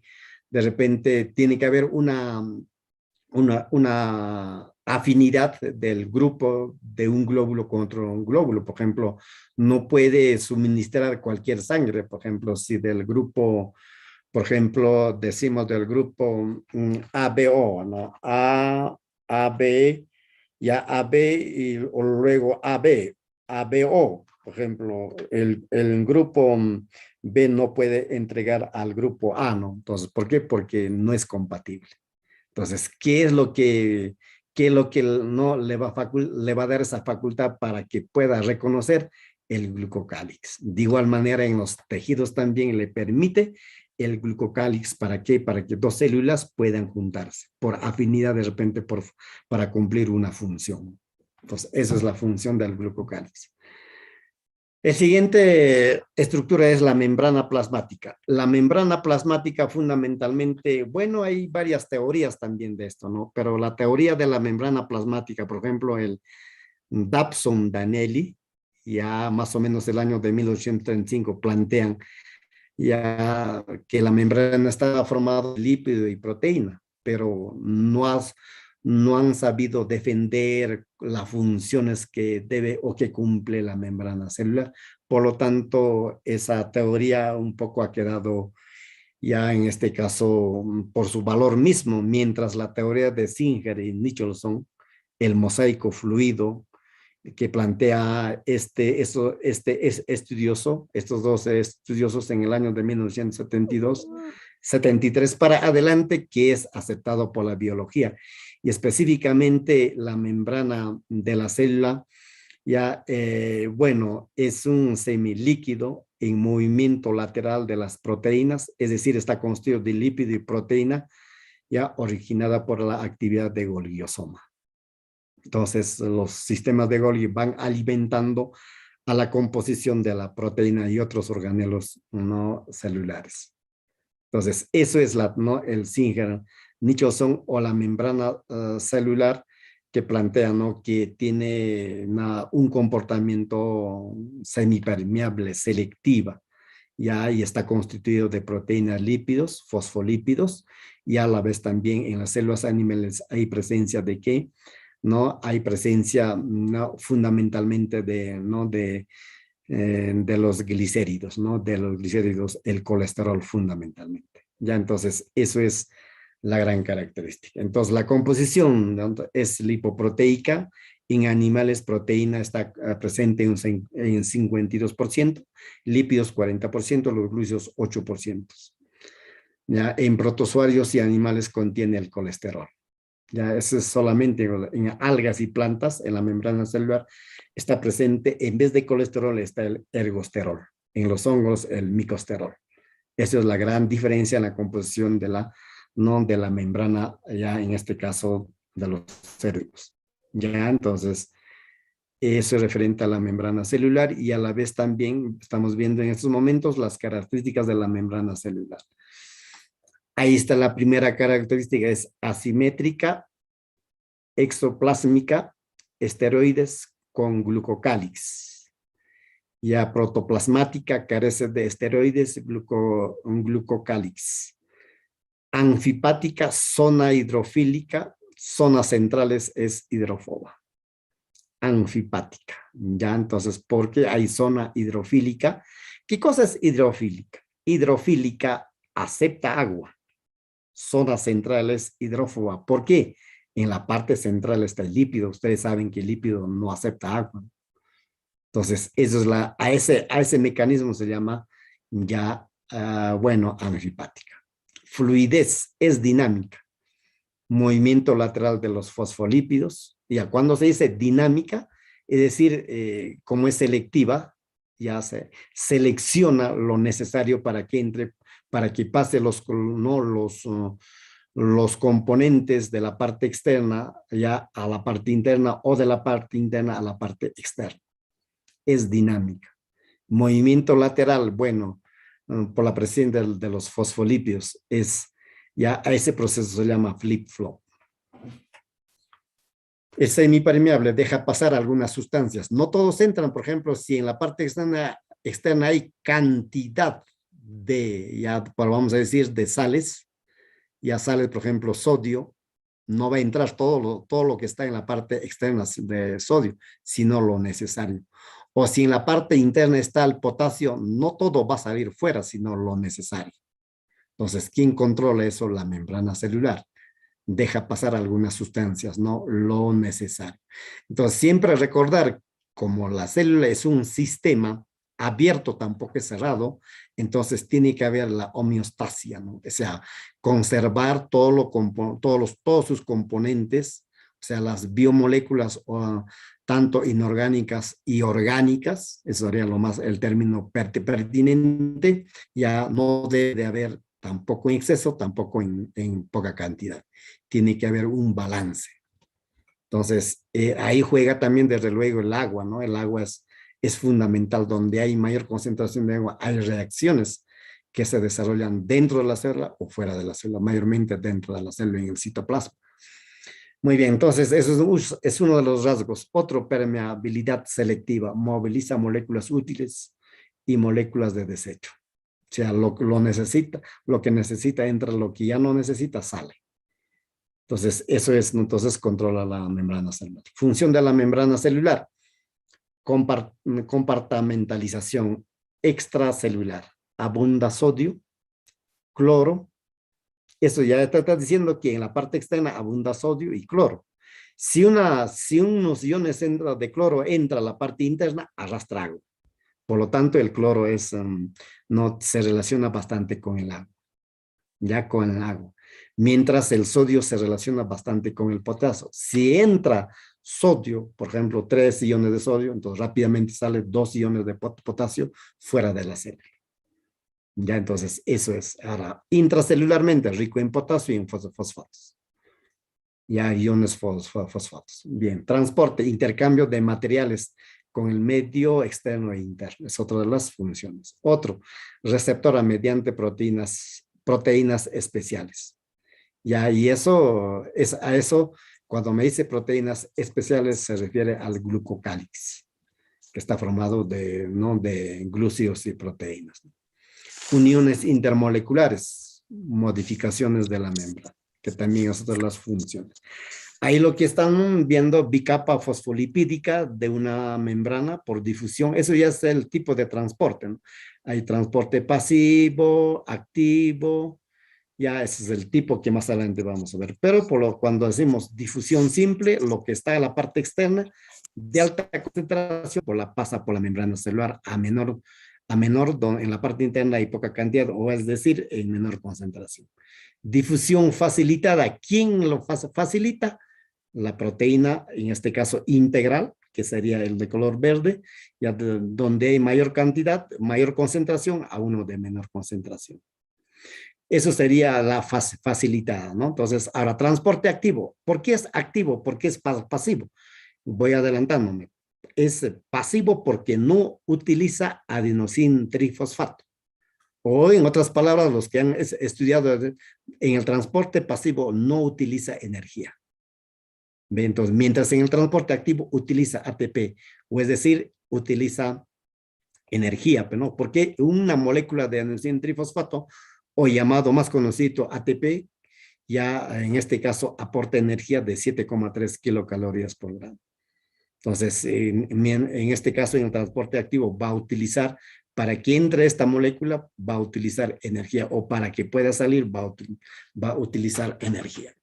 de repente tiene que haber una afinidad del grupo de un glóbulo contra un glóbulo. Por ejemplo, no puede suministrar cualquier sangre. Por ejemplo, si del grupo, por ejemplo, decimos del grupo ABO, ¿no? AB, ya AB y luego ABO. Por ejemplo, el grupo B no puede entregar al grupo A, ¿no? Entonces, ¿por qué? Porque no es compatible. Entonces, ¿qué es lo que no le va a dar esa facultad para que pueda reconocer? El glucocálix. De igual manera, en los tejidos también le permite el glucocálix. ¿Para qué? Para que dos células puedan juntarse por afinidad de repente para cumplir una función. Entonces, esa es la función del glucocálix. El siguiente estructura es la membrana plasmática. La membrana plasmática fundamentalmente, bueno, hay varias teorías también de esto, ¿no? Pero la teoría de la membrana plasmática, por ejemplo, el Dabson-Danelli, ya más o menos el año de 1835, plantean ya que la membrana estaba formada de lípido y proteína, pero no han sabido defender las funciones que debe o que cumple la membrana celular. Por lo tanto, esa teoría un poco ha quedado ya en este caso por su valor mismo, mientras la teoría de Singer y Nicholson, el mosaico fluido, que plantea estos dos estudiosos en el año de 1972, 73 para adelante, que es aceptado por la biología. Y específicamente la membrana de la célula, ya, bueno, es un semilíquido en movimiento lateral de las proteínas, es decir, está constituido de lípido y proteína, ya originada por la actividad de Golgiosoma. Entonces, los sistemas de Golgi van alimentando a la composición de la proteína y otros organelos no celulares. Entonces, eso es el Singer nichos son o la membrana celular que plantea, ¿no? Que tiene un comportamiento semipermeable, selectiva, ya, y está constituido de proteínas, lípidos, fosfolípidos, y a la vez también en las células animales hay presencia de qué, ¿no? Hay presencia, ¿no? Fundamentalmente ¿no? De los glicéridos, ¿no? De los glicéridos, el colesterol fundamentalmente. Ya, entonces, eso es la gran característica. Entonces, la composición, ¿no? Es lipoproteica. En animales, proteína está presente en 52%, lípidos 40%, los glúcidos 8%. Ya, en protozoarios y animales contiene el colesterol. Ya, eso es solamente en algas y plantas, en la membrana celular, está presente, en vez de colesterol, está el ergosterol. En los hongos, el micosterol. Esa es la gran diferencia en la composición no de la membrana, ya en este caso, de los seres vivos. Ya, entonces, eso es referente a la membrana celular y a la vez también estamos viendo en estos momentos las características de la membrana celular. Ahí está la primera característica, es asimétrica, exoplásmica, esteroides con glucocálix. Ya protoplasmática, carece de esteroides, un glucocálix. Anfipática, zona hidrofílica, zonas centrales es hidrófoba. Anfipática, ya, entonces, porque hay zona hidrofílica. ¿Qué cosa es hidrofílica? Hidrofílica acepta agua. Zona central es hidrófoba. ¿Por qué? En la parte central está el lípido. Ustedes saben que el lípido no acepta agua. Entonces, eso es a ese mecanismo se llama ya, bueno, anfipática. Fluidez es dinámica. Movimiento lateral de los fosfolípidos. Ya cuando se dice dinámica, es decir, como es selectiva, ya se selecciona lo necesario para que entre, para que pase los componentes de la parte externa ya a la parte interna o de la parte interna a la parte externa. Es dinámica. Movimiento lateral, bueno, por la presencia de los fosfolípidos, ya a ese proceso se llama flip-flop. Es semipermeable, deja pasar algunas sustancias. No todos entran, por ejemplo, si en la parte externa hay cantidad de, ya vamos a decir, de sales, ya sale, por ejemplo, sodio, no va a entrar todo lo que está en la parte externa de sodio, sino lo necesario. O si en la parte interna está el potasio, no todo va a salir fuera, sino lo necesario. Entonces, ¿quién controla eso? La membrana celular. Deja pasar algunas sustancias, no lo necesario. Entonces, siempre recordar, como la célula es un sistema abierto, tampoco es cerrado, entonces tiene que haber la homeostasia, ¿no? O sea, conservar todos sus componentes, o sea, las biomoléculas, tanto inorgánicas y orgánicas, eso sería el término pertinente, ya no debe haber tampoco en exceso, tampoco en poca cantidad. Tiene que haber un balance. Entonces, ahí juega también desde luego el agua, ¿no? El agua es fundamental. Donde hay mayor concentración de agua, hay reacciones que se desarrollan dentro de la célula o fuera de la célula, mayormente dentro de la célula en el citoplasma. Muy bien, entonces eso es uno de los rasgos. Otro, permeabilidad selectiva, moviliza moléculas útiles y moléculas de desecho. O sea, lo que necesita entra, lo que ya no necesita sale. Entonces, eso es, entonces controla la membrana celular. Función de la membrana celular, compartamentalización extracelular. Abunda sodio, cloro. Eso ya está diciendo que en la parte externa abunda sodio y cloro. Si unos iones de cloro entra a la parte interna, arrastra agua. Por lo tanto, el cloro no se relaciona bastante con el agua, ya con el agua. Mientras el sodio se relaciona bastante con el potasio. Si entra sodio, por ejemplo, 3 iones de sodio, entonces rápidamente sale 2 iones de potasio fuera de la célula. Ya, entonces, eso es. Ahora, intracelularmente, rico en potasio y en fosfatos. Ya, iones fosfatos. Bien, transporte, intercambio de materiales con el medio externo e interno. Es otra de las funciones. Otro, receptora mediante proteínas especiales. Ya, y eso es a eso, cuando me dice proteínas especiales, se refiere al glucocálix, que está formado de, ¿no? de glúcidos y proteínas. Uniones intermoleculares, modificaciones de la membrana, que también es otra de las funciones. Ahí lo que están viendo, bicapa fosfolipídica de una membrana por difusión, eso ya es el tipo de transporte, ¿no? Hay transporte pasivo, activo, ya ese es el tipo que más adelante vamos a ver. Pero cuando decimos difusión simple, lo que está en la parte externa de alta concentración pasa por la membrana celular en la parte interna hay poca cantidad, o es decir, en menor concentración. Difusión facilitada, ¿quién lo facilita? La proteína, en este caso integral, que sería el de color verde, donde hay mayor cantidad, mayor concentración, a uno de menor concentración. Eso sería la facilitada, ¿no? Entonces, ahora, transporte activo. ¿Por qué es activo? ¿Por qué es pasivo? Voy adelantándome. Es pasivo porque no utiliza adenosín trifosfato. O en otras palabras, los que han estudiado en el transporte pasivo no utiliza energía. Entonces, mientras en el transporte activo utiliza ATP, o es decir, utiliza energía, ¿no? Porque una molécula de adenosín trifosfato, o llamado más conocido ATP, ya en este caso aporta energía de 7,3 kilocalorías por gramo. Entonces, en este caso, en el transporte activo va a utilizar, para que entre esta molécula, va a utilizar energía, o para que pueda salir, va a utilizar energía.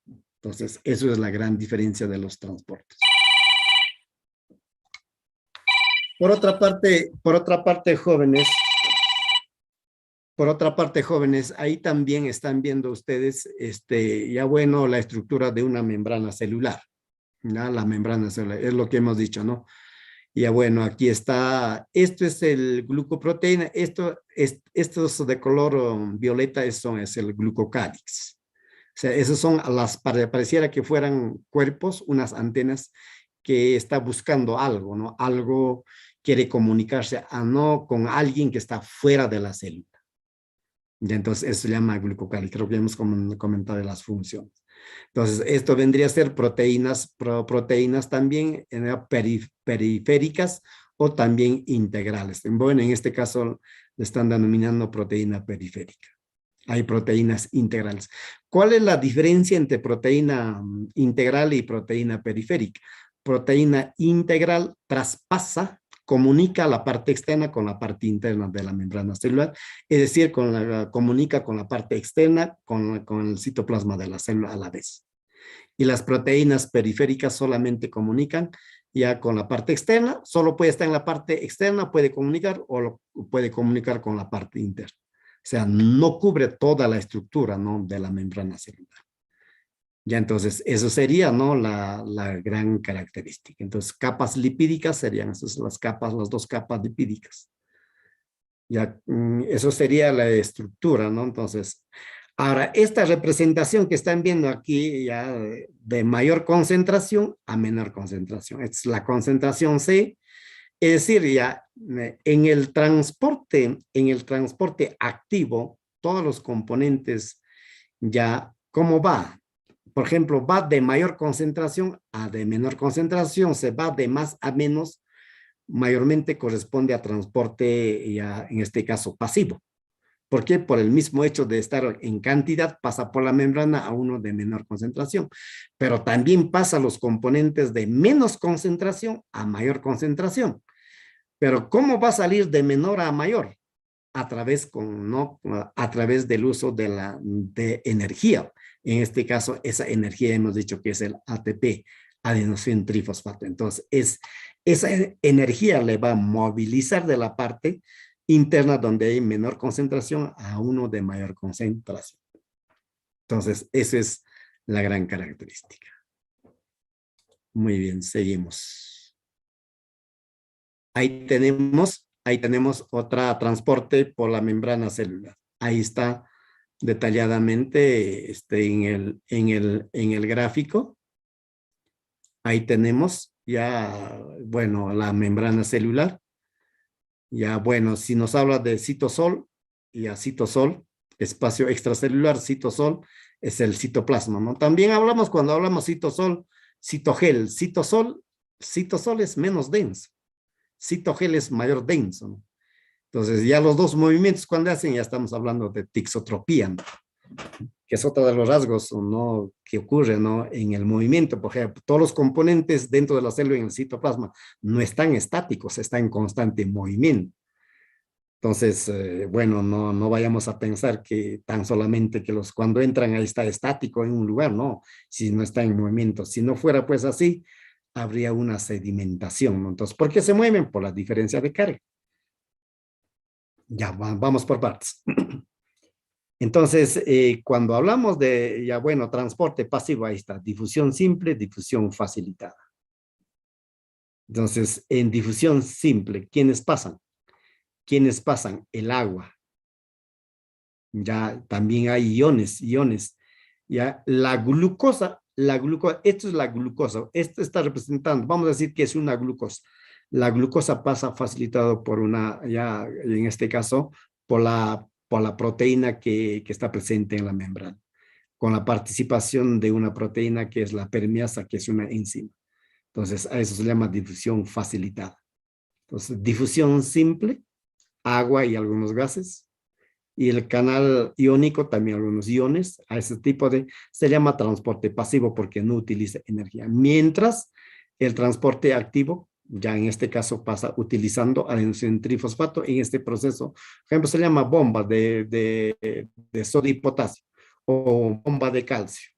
Entonces, eso es la gran diferencia de los transportes. Por otra parte, jóvenes, ahí también están viendo ustedes, ya bueno, la estructura de una membrana celular. ¿Ya? La membrana celular, es lo que hemos dicho, ¿no? Ya bueno, aquí está, esto es el glucoproteína, estos de color violeta, eso es el glucocálix. O sea, esos son pareciera que fueran cuerpos, unas antenas que está buscando algo, ¿no? Algo quiere comunicarse no con alguien que está fuera de la célula. Y entonces eso se llama glucocálix, creo que hemos comentado las funciones. Entonces, esto vendría a ser proteínas también periféricas o también integrales. Bueno, en este caso le están denominando proteína periférica. Hay proteínas integrales. ¿Cuál es la diferencia entre proteína integral y proteína periférica? Proteína integral traspasa, comunica la parte externa con la parte interna de la membrana celular, es decir, comunica con la parte externa con el citoplasma de la célula a la vez. Y las proteínas periféricas solamente comunican ya con la parte externa, solo puede estar en la parte externa, puede comunicar o puede comunicar con la parte interna. O sea, no cubre toda la estructura, ¿no? de la membrana celular. Ya entonces, eso sería, ¿no? la gran característica. Entonces, capas lipídicas serían esas las dos capas lipídicas. Ya, eso sería la estructura, ¿no? Entonces, ahora, esta representación que están viendo aquí, ya de mayor concentración a menor concentración. Es la concentración C, es decir, ya en el transporte activo, todos los componentes, ya, ¿cómo va? Por ejemplo, va de mayor concentración a de menor concentración, se va de más a menos, mayormente corresponde a transporte, ya en este caso pasivo. ¿Por qué? Por el mismo hecho de estar en cantidad, pasa por la membrana a uno de menor concentración. Pero también pasa los componentes de menos concentración a mayor concentración. Pero ¿cómo va a salir de menor a mayor? A través del uso de energía. En este caso, esa energía hemos dicho que es el ATP, adenosín trifosfato. Entonces, esa energía le va a movilizar de la parte interna donde hay menor concentración a uno de mayor concentración. Entonces, esa es la gran característica. Muy bien, seguimos. Ahí tenemos otra transporte por la membrana celular. Ahí está detalladamente en el gráfico. Ahí tenemos ya, bueno, la membrana celular. Ya, bueno, si nos habla de citosol, ya citosol, espacio extracelular, citosol, es el citoplasma, ¿no? También hablamos cuando hablamos citosol, citogel. Citosol es menos denso. Citogel es mayor denso, ¿no? Entonces, ya los dos movimientos cuando hacen, ya estamos hablando de tixotropía, ¿no? Que es otro de los rasgos, ¿no?, que ocurre, ¿no?, en el movimiento. Por ejemplo, todos los componentes dentro de la célula en el citoplasma no están estáticos, están en constante movimiento. Entonces, bueno, no vayamos a pensar que tan solamente que cuando entran ahí está estático en un lugar, no, si no está en movimiento. Si no fuera pues así, habría una sedimentación, ¿no? Entonces, ¿por qué se mueven? Por la diferencia de carga. Ya, vamos por partes. Entonces, cuando hablamos de, ya bueno, transporte pasivo, ahí está, difusión simple, difusión facilitada. Entonces, en difusión simple, ¿quiénes pasan? ¿Quiénes pasan? El agua. Ya también hay iones. Ya la glucosa, esto es la glucosa, esto está representando, vamos a decir que es una glucosa. La glucosa pasa facilitado por una, ya en este caso, por la proteína que está presente en la membrana, con la participación de una proteína que es la permeasa, que es una enzima. Entonces, a eso se llama difusión facilitada. Entonces, difusión simple, agua y algunos gases, y el canal iónico, también algunos iones, a ese tipo se llama transporte pasivo porque no utiliza energía. Mientras el transporte activo, ya en este caso pasa utilizando adenosina trifosfato en este proceso. Por ejemplo, se llama bomba de sodio y potasio o bomba de calcio.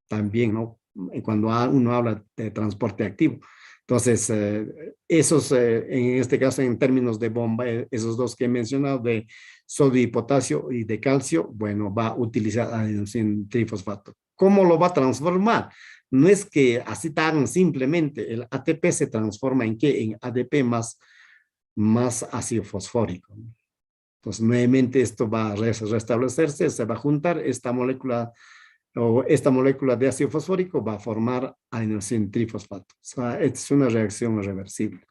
También, ¿no? Cuando uno habla de transporte activo. Entonces, en este caso, en términos de bomba, esos dos que he mencionado, de sodio y potasio y de calcio, bueno, va a utilizar adenosina trifosfato. ¿Cómo lo va a transformar? No es que así tan simplemente, el ATP se transforma en ¿qué? En ADP más ácido fosfórico. Entonces, nuevamente esto va a restablecerse, se va a juntar esta molécula de ácido fosfórico, va a formar adenosina trifosfato. O sea, es una reacción reversible.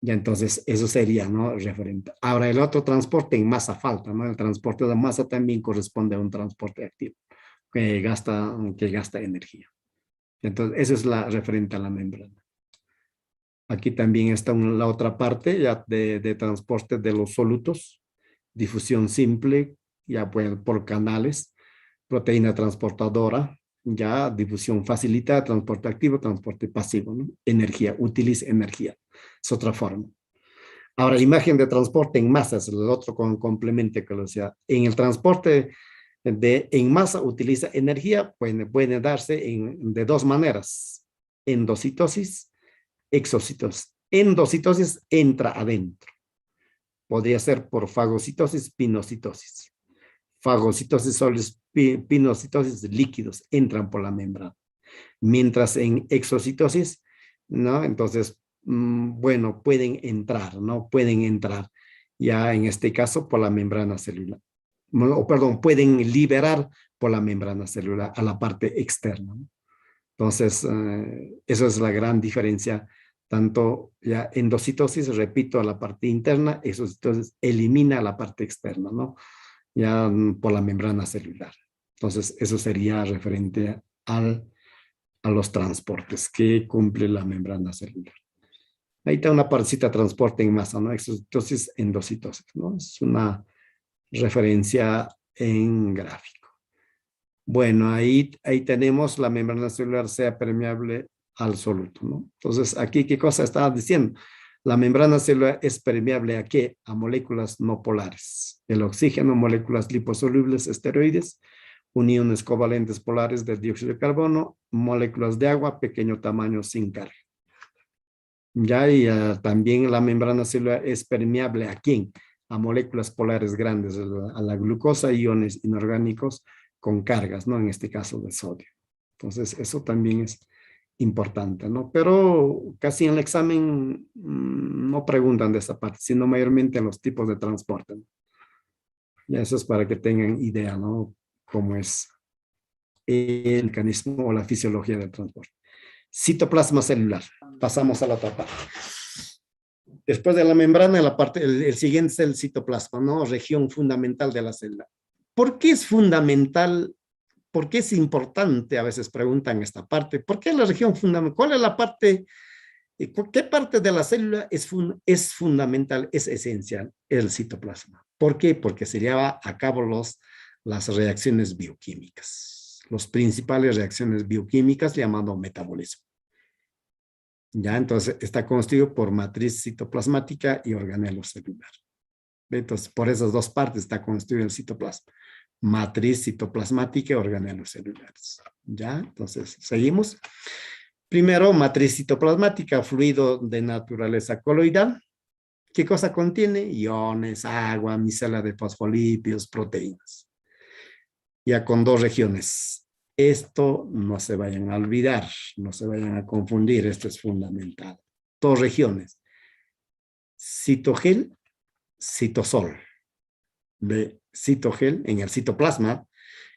Ya entonces eso sería, ¿no?, referente. Ahora el otro transporte en masa falta, ¿no? El transporte de masa también corresponde a un transporte activo que gasta energía. Entonces eso es la referente a la membrana. Aquí también está la otra parte ya de transporte de los solutos, difusión simple, ya por canales, proteína transportadora, ya difusión facilitada, transporte activo, transporte pasivo, ¿no? Energía, utiliza energía. Es otra forma. Ahora, imagen de transporte en masa es el otro complemento que lo decía. En el transporte en masa utiliza energía, puede darse de dos maneras. Endocitosis, exocitosis. Endocitosis entra adentro. Podría ser por fagocitosis, pinocitosis. Fagocitosis son pinocitosis líquidos, entran por la membrana. Mientras en exocitosis, ¿no? Entonces, bueno, pueden entrar, ¿no? Pueden entrar ya en este caso por la membrana celular. O perdón, pueden liberar por la membrana celular a la parte externa, ¿no? Entonces, eso es la gran diferencia. Tanto ya endocitosis, repito, a la parte interna, exocitosis elimina la parte externa, ¿no? Ya por la membrana celular. Entonces, eso sería referente a los transportes que cumple la membrana celular. Ahí está una partecita de transporte en masa, ¿no? Exocitosis, endocitosis, ¿no? Es una referencia en gráfico. Bueno, ahí tenemos la membrana celular sea permeable al soluto, ¿no? Entonces, aquí, ¿qué cosa estaba diciendo? La membrana celular es permeable ¿a qué? A moléculas no polares. El oxígeno, moléculas liposolubles, esteroides, uniones covalentes polares del dióxido de carbono, moléculas de agua, pequeño tamaño, sin carga. Ya, y también la membrana celular es permeable ¿a quién? A moléculas polares grandes, a la glucosa, iones inorgánicos con cargas, ¿no? En este caso de sodio. Entonces, eso también es importante, ¿no? Pero casi en el examen no preguntan de esa parte, sino mayormente en los tipos de transporte, ¿no? Y eso es para que tengan idea, ¿no? Cómo es el mecanismo o la fisiología del transporte. Citoplasma celular. Pasamos a la otra parte. Después de la membrana, el siguiente es el citoplasma, ¿no? Región fundamental de la célula. ¿Por qué es fundamental ¿Por qué es importante? A veces preguntan esta parte. ¿Por qué la región fundamental? ¿Cuál es la parte? ¿Qué parte de la célula es fundamental, es esencial? El citoplasma. ¿Por qué? Porque se lleva a cabo las reacciones bioquímicas. Las principales reacciones bioquímicas llamado metabolismo. Ya, entonces está constituido por matriz citoplasmática y organelo celular. Entonces, por esas dos partes está constituido el citoplasma. Matriz citoplasmática y organelos celulares. ¿Ya? Entonces, seguimos. Primero, matriz citoplasmática, fluido de naturaleza coloidal. ¿Qué cosa contiene? Iones, agua, micela de fosfolípidos, proteínas. Ya con dos regiones. Esto no se vayan a olvidar, no se vayan a confundir, esto es fundamental. Dos regiones. Citogel, citosol. De citogel en el citoplasma.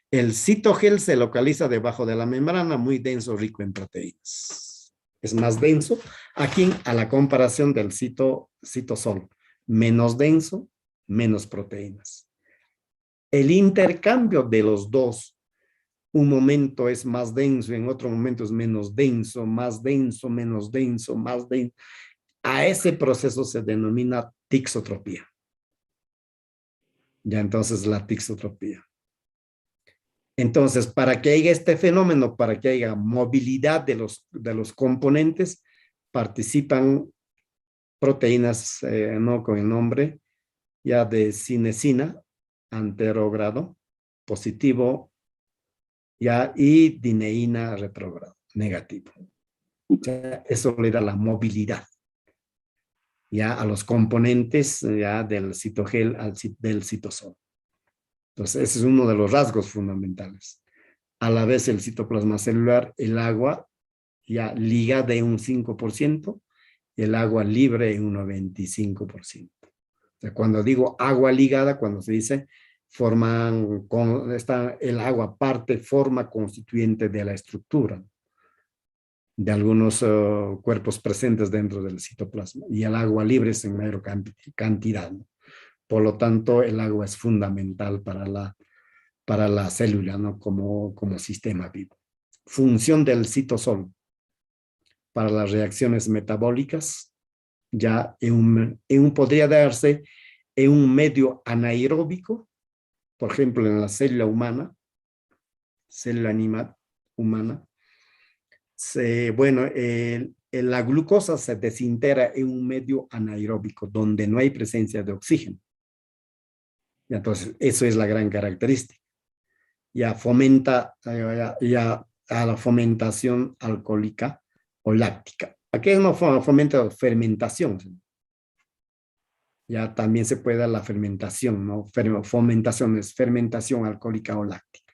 El citogel se localiza debajo de la membrana, muy denso, rico en proteínas. Es más denso. Aquí, a la comparación del citosol, menos denso, menos proteínas. El intercambio de los dos, un momento es más denso, en otro momento es menos denso, más denso, menos denso, más denso. A ese proceso se denomina tixotropía. Ya entonces la tixotropía. Entonces, para que haya este fenómeno, para que haya movilidad de los componentes, participan proteínas, no con el nombre, ya de cinesina, anterogrado, positivo, ya, y dineína retrógrado, negativo. Ya, eso le da la movilidad, ya, a los componentes, ya, del citogel del citosol. Entonces, ese es uno de los rasgos fundamentales. A la vez, el citoplasma celular, el agua ya liga de un 5%, el agua libre en un 95%. O sea, cuando digo agua ligada, cuando se dice el agua forma constituyente de la estructura de algunos cuerpos presentes dentro del citoplasma, y el agua libre es en mayor cantidad, ¿no? Por lo tanto, el agua es fundamental para la célula, ¿no? Como sistema vivo. Función del citosol para las reacciones metabólicas, ya podría darse en un medio anaeróbico, por ejemplo, en la célula humana, célula animal humana. La glucosa se desintegra en un medio anaeróbico donde no hay presencia de oxígeno. Y entonces, eso es la gran característica. Ya fomenta a la fomentación alcohólica o láctica. Aquí no fomenta fermentación. Ya también se puede dar la fermentación, ¿no? Fomentación es fermentación alcohólica o láctica.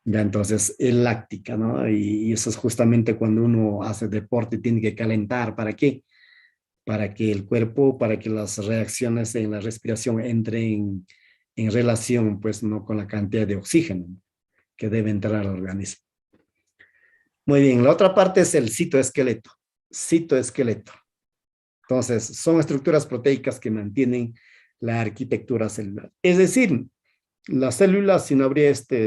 Ya entonces es láctica, ¿no? Y eso es justamente cuando uno hace deporte, tiene que calentar. ¿Para qué? Para que el cuerpo, para que las reacciones en la respiración entren en relación, pues, no con la cantidad de oxígeno que debe entrar al organismo. Muy bien, la otra parte es el citoesqueleto. Citoesqueleto. Entonces, son estructuras proteicas que mantienen la arquitectura celular. Es decir, las células, si no habría estas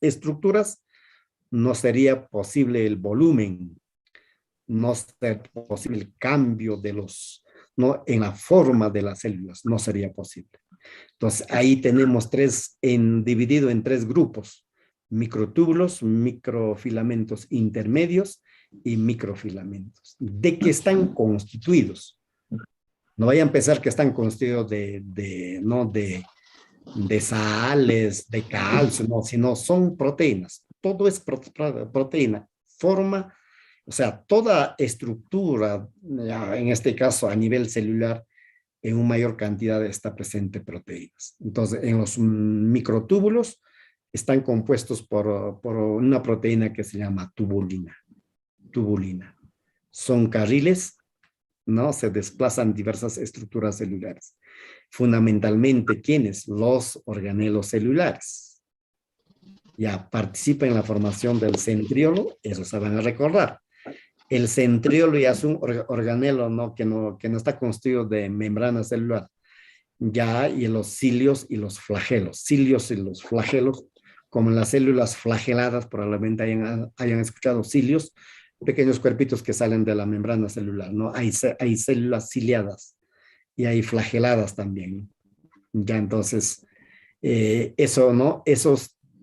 estructuras, no sería posible el volumen, no sería posible el cambio ¿no? En la forma de las células, no sería posible. Entonces, ahí tenemos dividido en tres grupos: microtúbulos, microfilamentos intermedios y microfilamentos. ¿De qué están constituidos? No vayan a pensar que están constituidos de sales, de calcio, no, sino son proteínas. Todo es proteína. O sea, toda estructura, en este caso a nivel celular, en una mayor cantidad está presente proteínas. Entonces, en los microtúbulos están compuestos por una proteína que se llama tubulina. Son carriles, ¿no? Se desplazan diversas estructuras celulares. Fundamentalmente, ¿quiénes? Los organelos celulares. Ya participan en la formación del centriolo, eso se van a recordar. El centriolo ya es un organelo, ¿no? Que no está constituido de membrana celular. ya, y los cilios y los flagelos. Cilios y los flagelos, como en las células flageladas, probablemente hayan escuchado cilios, pequeños cuerpitos que salen de la membrana celular, ¿no? Hay células ciliadas y hay flageladas también, ¿no? Ya, entonces, eso, ¿no?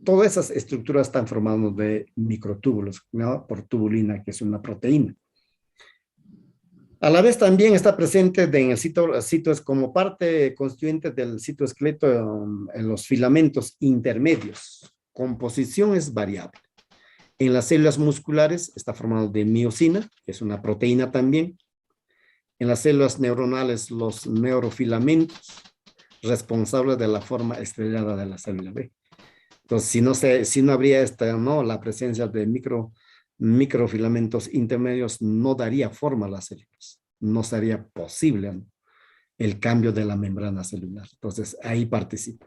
Todas esas estructuras están formadas de microtúbulos, ¿no? Por tubulina, que es una proteína. A la vez también está presente en el cito es como parte constituyente del citoesqueleto en los filamentos intermedios. Composición es variable. En las células musculares está formado de miosina, que es una proteína también. En las células neuronales, los neurofilamentos, responsables de la forma estrellada de la célula B. Entonces, si no habría la presencia de microfilamentos intermedios, no daría forma a las células. No sería posible, ¿no?, el cambio de la membrana celular. Entonces, ahí participa.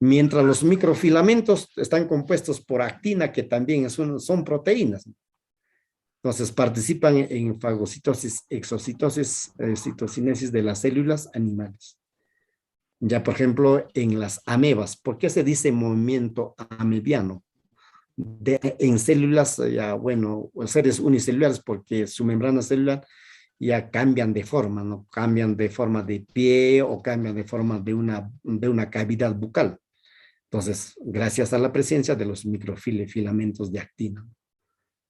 Mientras los microfilamentos están compuestos por actina, que también son proteínas. Entonces, participan en fagocitosis, exocitosis, citocinesis de las células animales. Ya, por ejemplo, en las amebas. ¿Por qué se dice movimiento amebiano? En células, ya, bueno, seres unicelulares, porque su membrana celular ya cambian de forma, ¿no? Cambian de forma de pie o cambian de forma de una cavidad bucal. Entonces, gracias a la presencia de los microfilamentos de actina.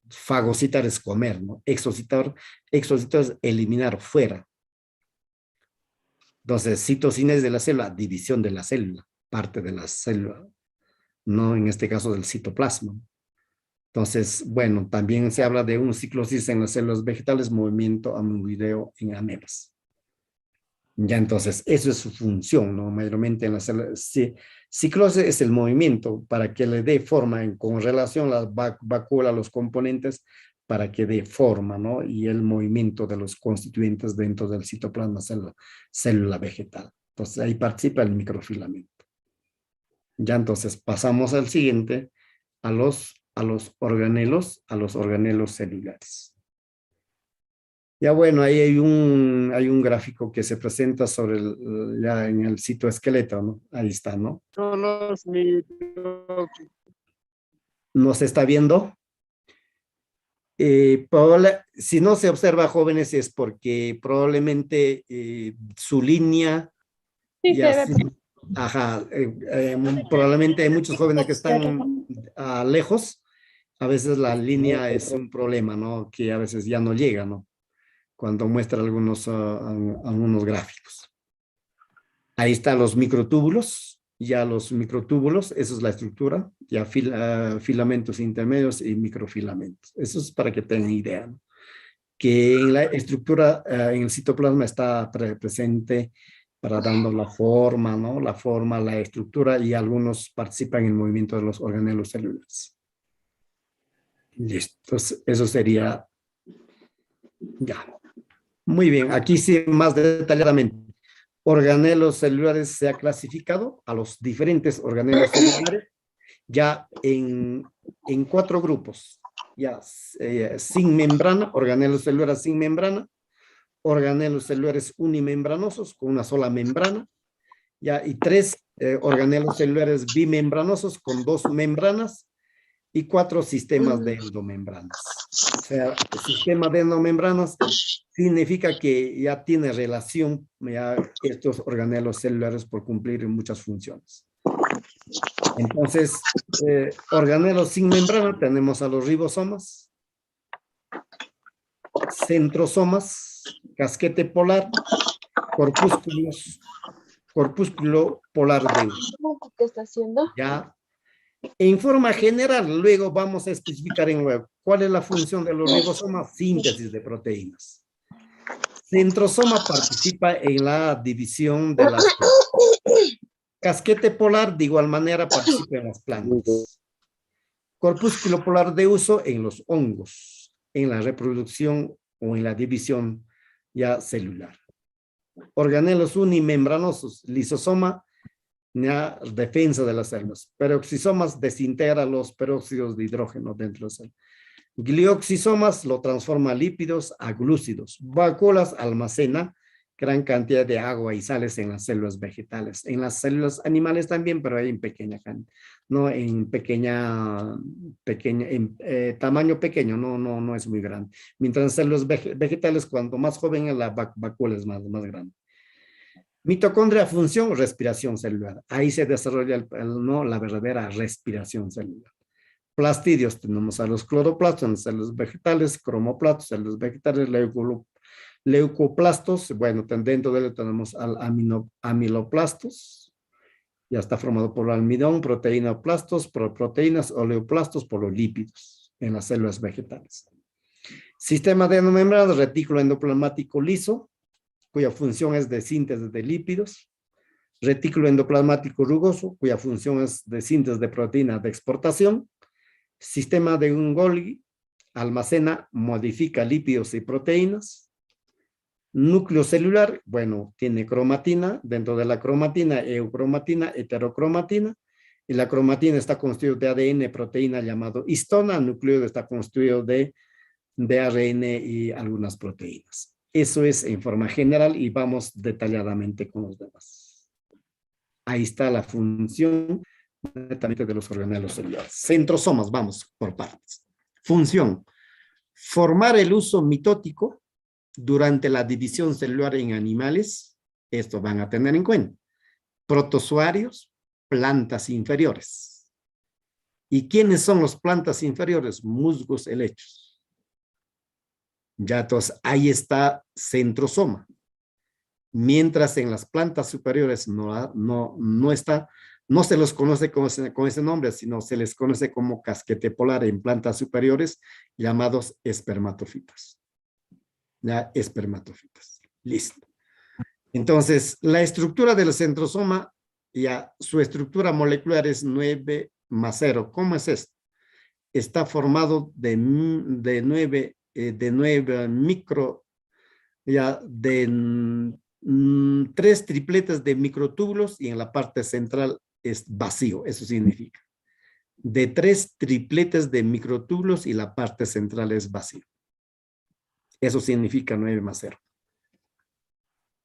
Fagocitar es comer, ¿no? Exocitar es eliminar fuera. Entonces, citocinas de la célula, división de la célula, parte de la célula, no en este caso del citoplasma. Entonces, bueno, también se habla de un ciclosis en las células vegetales, movimiento ameboideo en amebas. Ya, entonces, eso es su función, ¿no? Mayormente en las células. Ciclosis es el movimiento para que le dé forma con relación a la vacuola, los componentes, para que dé forma, ¿no? Y el movimiento de los constituyentes dentro del citoplasma célula vegetal. Entonces, ahí participa el microfilamento. Ya, entonces, pasamos al siguiente, a los organelos celulares. Ya, bueno, ahí hay un gráfico que se presenta ya en el citoesqueleto, ¿no? Ahí está, ¿no? ¿Nos está viendo? Si no se observa, jóvenes, es porque probablemente su línea ya sí, ajá, probablemente hay muchos jóvenes que están lejos. A veces la línea es un problema, ¿no? Que a veces ya no llega, ¿no? Cuando muestra algunos gráficos. Ahí están los microtúbulos. Ya los microtúbulos, esa es la estructura. Ya filamentos intermedios y microfilamentos. Eso es para que tengan idea, ¿no? Que en la estructura, en el citoplasma está presente para dando la forma, ¿no? La forma, la estructura, y algunos participan en el movimiento de los organelos celulares. Listo, eso sería ya. Muy bien, aquí sí más detalladamente. Organelos celulares se ha clasificado a los diferentes organelos celulares ya en 4 grupos. Ya, sin membrana, organelos celulares sin membrana, organelos celulares unimembranosos con una sola membrana, ya, y 3 organelos celulares bimembranosos con 2 membranas, y 4 sistemas de endomembranas. O sea, el sistema de endomembranas significa que ya tiene relación ya estos organelos celulares por cumplir muchas funciones. Entonces, organelos sin membrana tenemos a los ribosomas, centrosomas, casquete polar, corpúsculo polar D. ¿Qué está haciendo? Ya. En forma general, luego vamos a especificar en web cuál es la función de los ribosomas: síntesis de proteínas. Centrosoma participa en la división de las plantas. Casquete polar de igual manera participa en las plantas. Corpúsculo polar de uso en los hongos, en la reproducción o en la división ya celular. Organelos unimembranosos, lisosoma, la defensa de las células. Peroxisomas desintegra los peróxidos de hidrógeno dentro de la célula. Glioxisomas lo transforma lípidos a glúcidos. Vacuolas almacena gran cantidad de agua y sales en las células vegetales. En las células animales también, pero en pequeña cantidad, no en tamaño pequeño, no es muy grande. Mientras en células vegetales, cuanto más joven es la vacuola es más grande. Mitocondria, función, respiración celular. Ahí se desarrolla no, la verdadera respiración celular. Plastidios, tenemos a los cloroplastos en células vegetales, cromoplastos, células vegetales, leucoplastos, bueno, dentro de él tenemos amiloplastos, ya está formado por almidón, proteinoplastos, por proteínas, oleoplastos, por los lípidos en las células vegetales. Sistema de membrana, retículo endoplasmático liso, cuya función es de síntesis de lípidos. Retículo endoplasmático rugoso, cuya función es de síntesis de proteína de exportación. Sistema de Golgi, almacena, modifica lípidos y proteínas. Núcleo celular, bueno, tiene cromatina, dentro de la cromatina, eucromatina, heterocromatina, y la cromatina está constituida de ADN, proteína llamado histona, el núcleo está constituido de ARN y algunas proteínas. Eso es en forma general y vamos detalladamente con los demás. Ahí está la función netamente de los organelos celulares. Centrosomas, vamos por partes. Función, formar el uso mitótico durante la división celular en animales. Esto van a tener en cuenta. Protozoarios, plantas inferiores. ¿Y quiénes son los plantas inferiores? Musgos helechos. Ya, entonces, ahí está centrosoma. Mientras en las plantas superiores no está, no se los conoce con ese nombre, sino se les conoce como casquete polar en plantas superiores, llamados espermatofitas. Ya, espermatofitas. Listo. Entonces, la estructura del centrosoma, ya, su estructura molecular es 9 más 0. ¿Cómo es esto? Está formado de 9 micro, ya, de 3 tripletes de microtúbulos y en la parte central es vacío, eso significa. De 3 tripletes de microtúbulos y la parte central es vacío. Eso significa 9 más 0.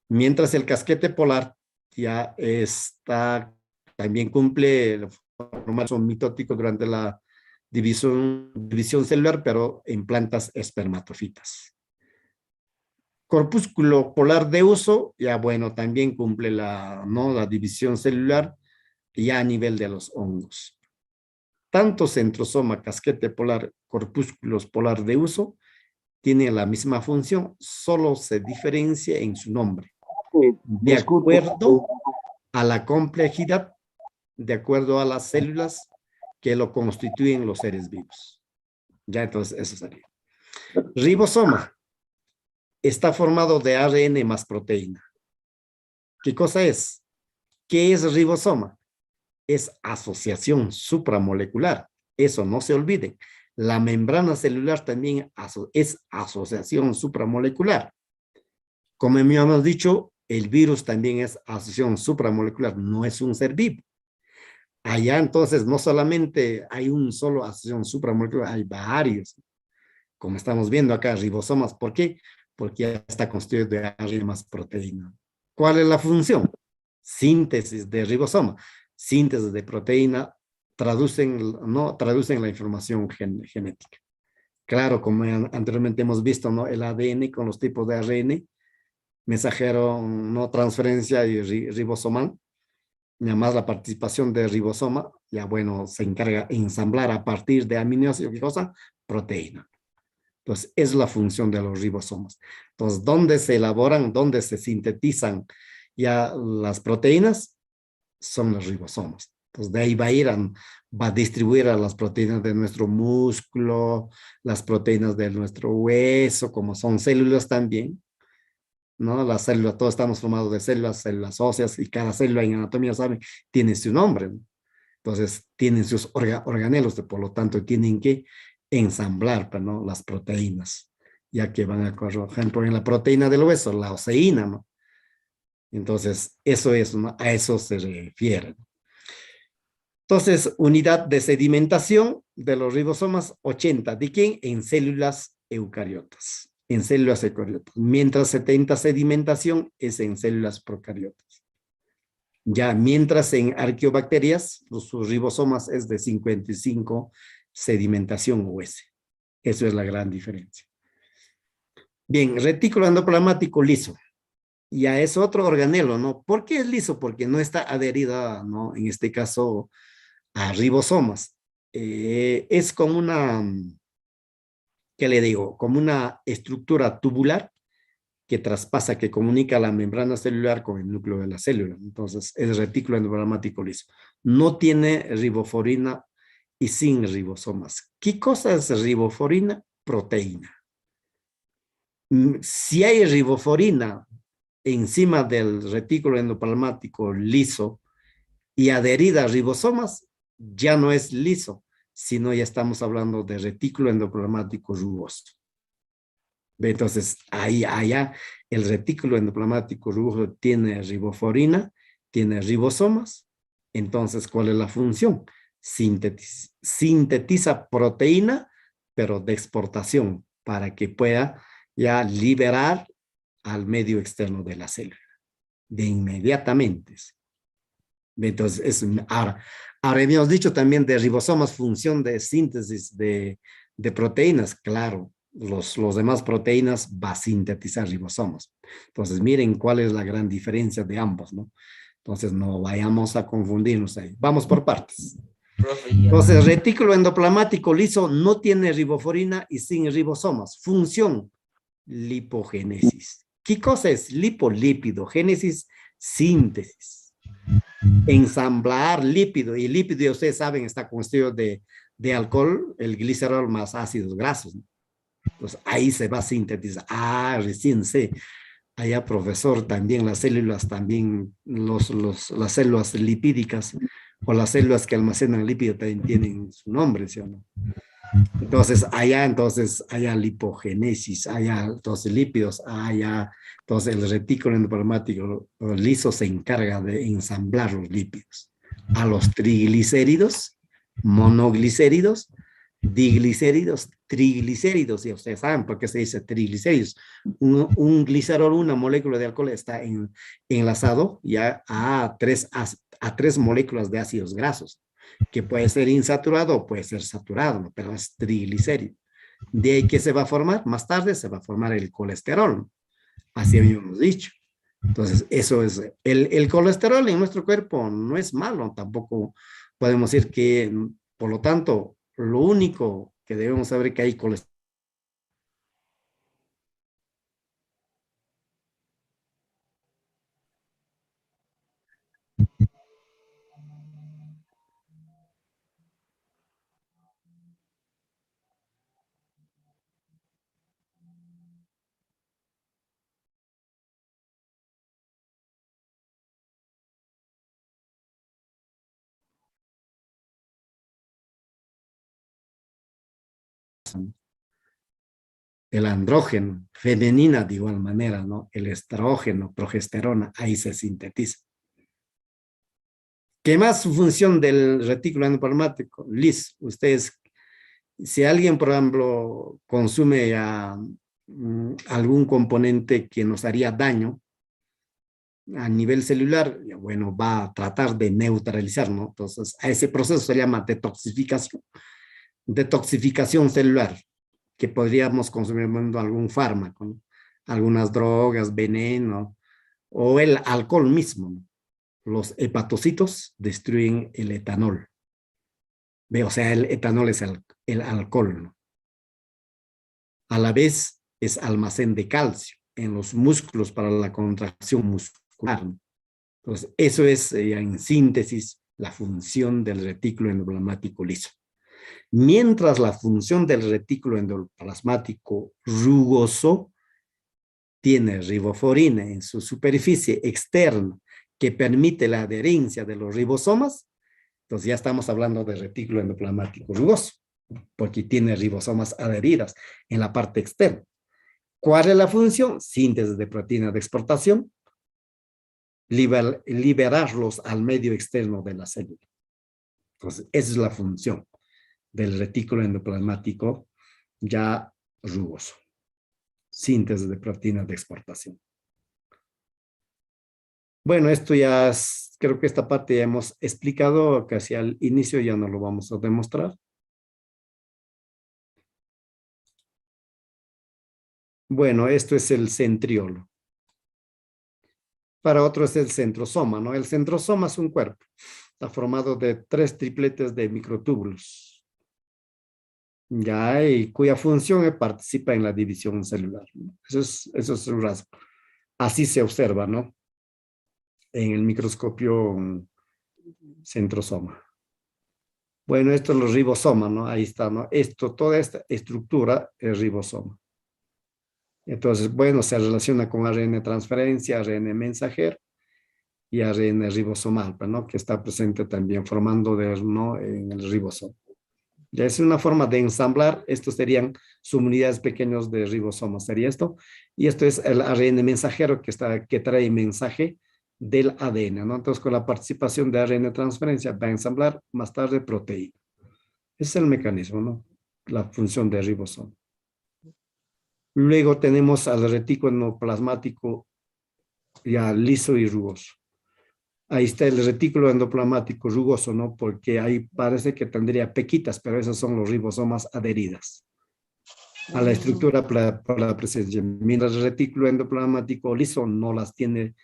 Mientras el casquete polar ya está, también cumple el formato mitótico durante la división celular, pero en plantas espermatofitas. Corpúsculo polar de uso, ya bueno, también cumple la división celular ya a nivel de los hongos. Tanto centrosoma, casquete polar, corpúsculos polar de uso, tienen la misma función, solo se diferencia en su nombre. De acuerdo a la complejidad, de acuerdo a las células que lo constituyen los seres vivos. Ya, entonces, eso sería. Ribosoma está formado de ARN más proteína. ¿Qué cosa es? ¿Qué es ribosoma? Es asociación supramolecular. Eso no se olviden. La membrana celular también es asociación supramolecular. Como hemos dicho, el virus también es asociación supramolecular, no es un ser vivo. Allá entonces no solamente hay un solo asociación supramolecular, hay varios. Como estamos viendo acá, ribosomas. ¿Por qué? Porque ya está constituido de ARN más proteína. ¿Cuál es la función? Síntesis de ribosoma. Síntesis de proteína traducen la información genética. Claro, como anteriormente hemos visto, ¿no? El ADN con los tipos de ARN, mensajero, no transferencia y ribosomal. Y además la participación de ribosoma, ya bueno, se encarga de ensamblar a partir de aminoácidos, ¿qué cosa? Proteína. Entonces, es la función de los ribosomas. Entonces, ¿dónde se elaboran, dónde se sintetizan ya las proteínas? Son los ribosomas. Entonces, de ahí va a distribuir a las proteínas de nuestro músculo, las proteínas de nuestro hueso, como son células también, ¿no? Las células, todos estamos formados de células óseas, y cada célula en anatomía, ¿saben? Tiene su nombre, ¿no? Entonces, tienen sus organelos, por lo tanto, tienen que ensamblar, ¿no? Las proteínas, ya que van a, por ejemplo, en la proteína del hueso, la oseína, ¿no? Entonces, eso es, ¿no? A eso se refiere. Entonces, unidad de sedimentación de los ribosomas, 80. ¿De quién? En células eucariotas. en células eucariotas, mientras 70 sedimentación es en células procariotas. Ya, mientras en arqueobacterias, sus ribosomas es de 55 sedimentación US. Eso es la gran diferencia. Bien, retículo endoplasmático liso. Ya es otro organelo, ¿no? ¿Por qué es liso? Porque no está adherida, ¿no? En este caso, a ribosomas. Es como una, ¿qué le digo? Como una estructura tubular que traspasa, que comunica la membrana celular con el núcleo de la célula. Entonces, es retículo endoplasmático liso. No tiene riboforina y sin ribosomas. ¿Qué cosa es riboforina? Proteína. Si hay riboforina encima del retículo endoplasmático liso y adherida a ribosomas, ya no es liso, sino ya estamos hablando de retículo endoplasmático rugoso. Entonces, allá el retículo endoplasmático rugoso tiene riboforina, tiene ribosomas. Entonces, ¿cuál es la función? Sintetiza proteína, pero de exportación, para que pueda ya liberar al medio externo de la célula, de inmediatamente. Entonces, ahora habíamos dicho también de ribosomas, función de síntesis de proteínas, claro, los demás proteínas va a sintetizar ribosomas. Entonces, miren cuál es la gran diferencia de ambos, ¿no? Entonces, no vayamos a confundirnos ahí. Vamos por partes. Entonces, retículo endoplasmático liso no tiene riboforina y sin ribosomas. Función, lipogénesis. ¿Qué cosa es lipolipido? Génesis, síntesis. Ensamblar lípido, y lípido, ustedes saben, está constituido de alcohol, el glicerol más ácidos grasos, ¿no? Entonces, ahí se va a sintetizar. Ah, recién sé. Allá, profesor, también las células, también las células lipídicas o las células que almacenan lípido también tienen su nombre, ¿sí o no? Entonces, allá lipogénesis, allá, entonces lípidos, allá, entonces el retículo endoplasmático liso se encarga de ensamblar los lípidos a los triglicéridos, monoglicéridos, diglicéridos, triglicéridos, y ustedes saben por qué se dice triglicéridos. Un glicerol, una molécula de alcohol está enlazado ya a tres moléculas de ácidos grasos, que puede ser insaturado o puede ser saturado, ¿no? Pero es triglicérido. De ahí que se va a formar, más tarde se va a formar el colesterol, ¿no? Así habíamos dicho. Entonces, eso es, el colesterol en nuestro cuerpo no es malo, tampoco podemos decir que, por lo tanto, lo único que debemos saber es que hay colesterol. El andrógeno, femenina de igual manera, ¿no? El estrógeno, progesterona, ahí se sintetiza. ¿Qué más función del retículo endoplasmático? Liz, ustedes, si alguien, por ejemplo, consume algún componente que nos haría daño a nivel celular, bueno, va a tratar de neutralizar, ¿no? Entonces, a ese proceso se llama detoxificación celular, que podríamos consumir algún fármaco, ¿no? Algunas drogas, veneno, o el alcohol mismo, ¿no? Los hepatocitos destruyen el etanol. O sea, el etanol es el alcohol, ¿no? A la vez es almacén de calcio en los músculos para la contracción muscular, ¿no? Entonces, eso es en síntesis la función del retículo endoplasmático liso. Mientras la función del retículo endoplasmático rugoso tiene riboforina en su superficie externa que permite la adherencia de los ribosomas, entonces ya estamos hablando de retículo endoplasmático rugoso, porque tiene ribosomas adheridas en la parte externa. ¿Cuál es la función? Síntesis de proteína de exportación, liberarlos al medio externo de la célula. Entonces, esa es la función del retículo endoplasmático ya rugoso. síntesis de proteínas de exportación. Bueno, esto ya creo que esta parte ya hemos explicado, casi al inicio ya no lo vamos a demostrar. Bueno, esto es el centriolo. Para otro es el centrosoma, ¿no? El centrosoma es un cuerpo. Está formado de 3 tripletes de microtúbulos. Ya, y cuya función participa en la división celular, ¿no? Eso es un rasgo. Así se observa, ¿no? En el microscopio centrosoma. Bueno, esto es los ribosomas, ¿no? Ahí está, ¿no? Toda esta estructura es ribosoma. Entonces, bueno, se relaciona con ARN transferencia, ARN mensajero y ARN ribosomal, ¿no? Que está presente también formando ¿no? en el ribosoma. Ya es una forma de ensamblar. Estos serían subunidades pequeños de ribosomas, sería esto. Y esto es el ARN mensajero que trae mensaje del ADN, ¿no? Entonces, con la participación de ARN transferencia va a ensamblar más tarde proteína. Ese es el mecanismo, ¿no? La función de ribosoma. Luego tenemos al retículo endoplasmático ya liso y rugoso. Ahí está el retículo endoplasmático rugoso, ¿no? Porque ahí parece que tendría pequitas, pero esos son los ribosomas adheridas a la estructura por la presencia. Mientras el retículo endoplasmático liso no las tiene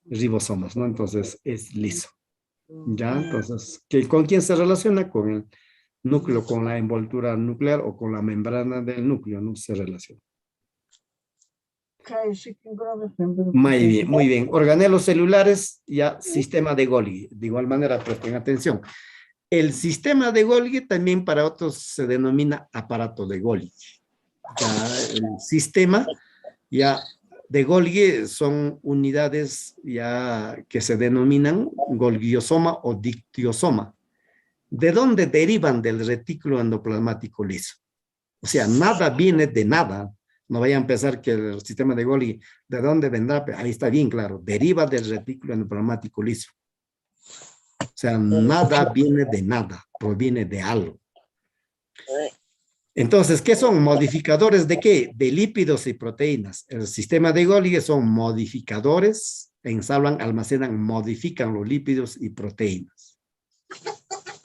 ribosomas, ¿no? Entonces es liso. ¿Ya? Entonces, ¿con quién se relaciona? Con el núcleo, con la envoltura nuclear o con la membrana del núcleo, ¿no? Se relaciona. Muy bien, muy bien. Organelos celulares, ya sistema de Golgi. De igual manera, presten atención. El sistema de Golgi también para otros se denomina aparato de Golgi. Ya el sistema ya de Golgi son unidades ya que se denominan golgiosoma o dictiosoma. ¿De dónde derivan del retículo endoplasmático liso? O sea, nada viene de nada. No vayan a pensar que el sistema de Golgi, ¿de dónde vendrá? Ahí está bien claro, deriva del retículo endoplasmático liso. O sea, nada viene de nada, proviene de algo. Entonces, ¿qué son? ¿Modificadores de qué? De lípidos y proteínas. El sistema de Golgi son modificadores, ensamblan, almacenan, modifican los lípidos y proteínas.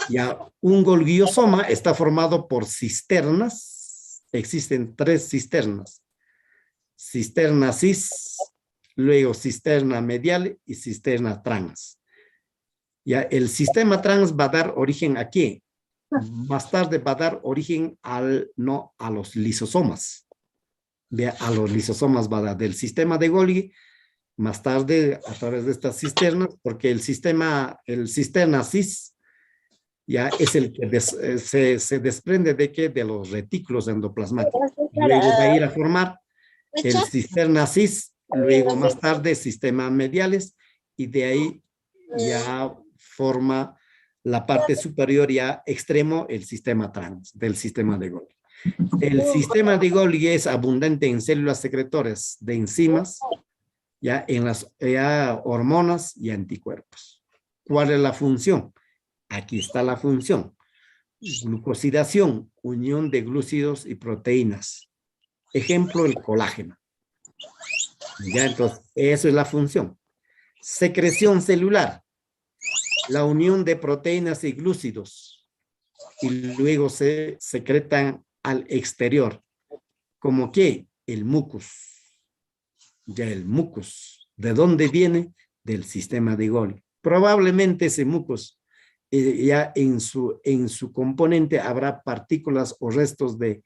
Ya, un golgiosoma está formado por cisternas. Existen 3 cisternas. Cisterna cis, luego cisterna medial y cisterna trans. Ya, el sistema trans va a dar origen ¿a qué? Más tarde va a dar origen a los lisosomas. A los lisosomas va a dar del sistema de Golgi, más tarde a través de estas cisternas, porque el cisterna cis ya es el que se desprende de qué? De los retículos endoplasmáticos. Luego va a ir a formar el cisterna cis, luego más tarde sistemas mediales, y de ahí ya forma la parte superior ya extremo, el sistema trans del sistema de Golgi. El sistema de Golgi es abundante en células secretoras de enzimas, ya en las hormonas y anticuerpos. ¿Cuál es la función? Aquí está la función. Glucosidación, unión de glúcidos y proteínas. Ejemplo, el colágeno. Ya, entonces, eso es la función. Secreción celular, la unión de proteínas y glúcidos. Y luego se secretan al exterior. ¿Como qué? El mucus. Ya el mucus. ¿De dónde viene? Del sistema de Golgi. Probablemente ese mucus ya en su componente habrá partículas o restos de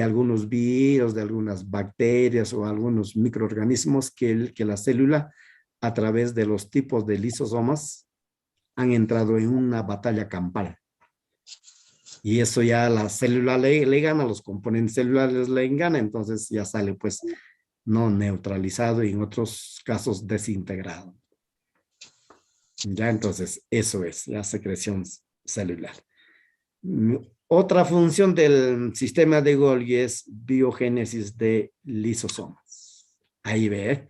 algunos virus, de algunas bacterias o algunos microorganismos que la célula, a través de los tipos de lisosomas, han entrado en una batalla campal. Y eso ya la célula le gana, los componentes celulares le gana, entonces ya sale pues no neutralizado y en otros casos desintegrado. Ya, entonces, eso es la secreción celular. Otra función del sistema de Golgi es biogénesis de lisosomas. Ahí ve,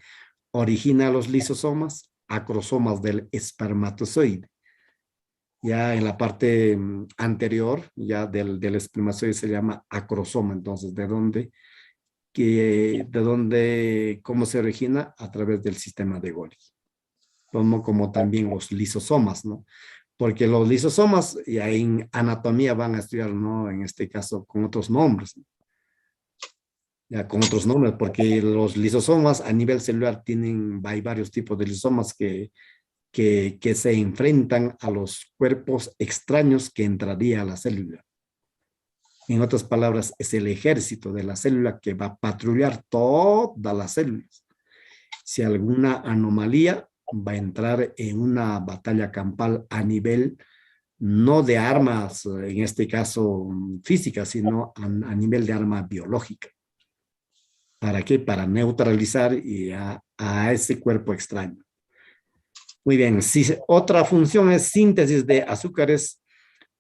origina los lisosomas, acrosomas del espermatozoide. Ya en la parte anterior, ya del espermatozoide se llama acrosoma. Entonces, ¿de dónde cómo se origina a través del sistema de Golgi. Como también los lisosomas, ¿no? Porque los lisosomas ya en anatomía van a estudiar, ¿no? En este caso con otros nombres, ¿no? Ya con otros nombres, porque los lisosomas a nivel celular hay varios tipos de lisosomas que se enfrentan a los cuerpos extraños que entraría a la célula. En otras palabras, es el ejército de la célula que va a patrullar todas las células. Si alguna anomalía va a entrar en una batalla campal a nivel, no de armas, en este caso físicas, sino a nivel de arma biológica. ¿Para qué? Para neutralizar a ese cuerpo extraño. Muy bien, otra función es síntesis de azúcares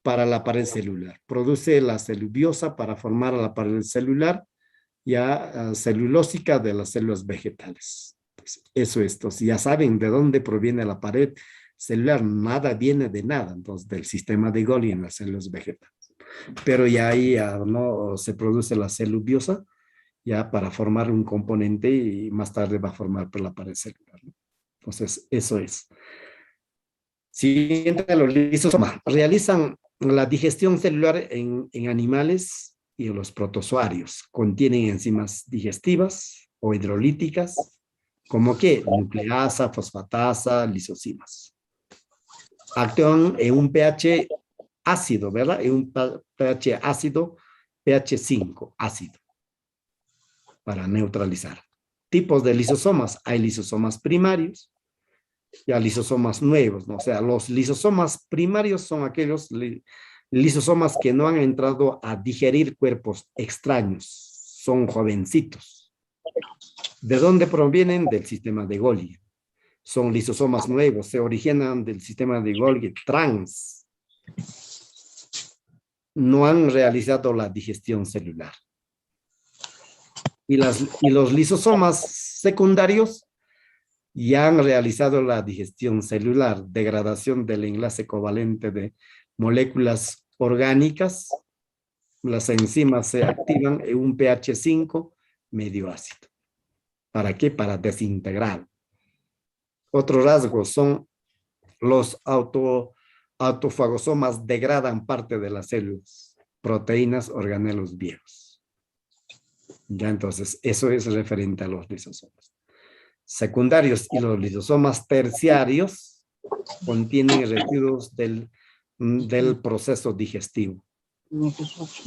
para la pared celular. Produce la celuliosa para formar la pared celular, celulósica de las células vegetales. Pues eso es, entonces ya saben de dónde proviene la pared celular, nada viene de nada, entonces del sistema de Golgi en las células vegetales. Pero ya ahí no se produce la celuliosa, ya para formar un componente y más tarde va a formar por la pared celular, ¿no? Entonces, eso es. Siguiente, los lisosomas. Realizan la digestión celular en animales y en los protozoarios. Contienen enzimas digestivas o hidrolíticas, como que nucleasa, fosfatasa, lisosimas. Actúan en un pH ácido, ¿verdad? En un pH ácido, pH 5, ácido, para neutralizar. Tipos de lisosomas. Hay lisosomas primarios y hay lisosomas nuevos, ¿no? O sea, los lisosomas primarios son aquellos lisosomas que no han entrado a digerir cuerpos extraños. Son jovencitos. ¿De dónde provienen? Del sistema de Golgi. Son lisosomas nuevos, se originan del sistema de Golgi trans. No han realizado la digestión celular. Y los lisosomas secundarios ya han realizado la digestión celular, degradación del enlace covalente de moléculas orgánicas. Las enzimas se activan en un pH 5 medio ácido. ¿Para qué? Para desintegrar. Otros rasgos son los autofagosomas degradan parte de las células, proteínas, organelos viejos. Ya entonces, eso es referente a los lisosomas secundarios. Y los lisosomas terciarios contienen residuos del proceso digestivo.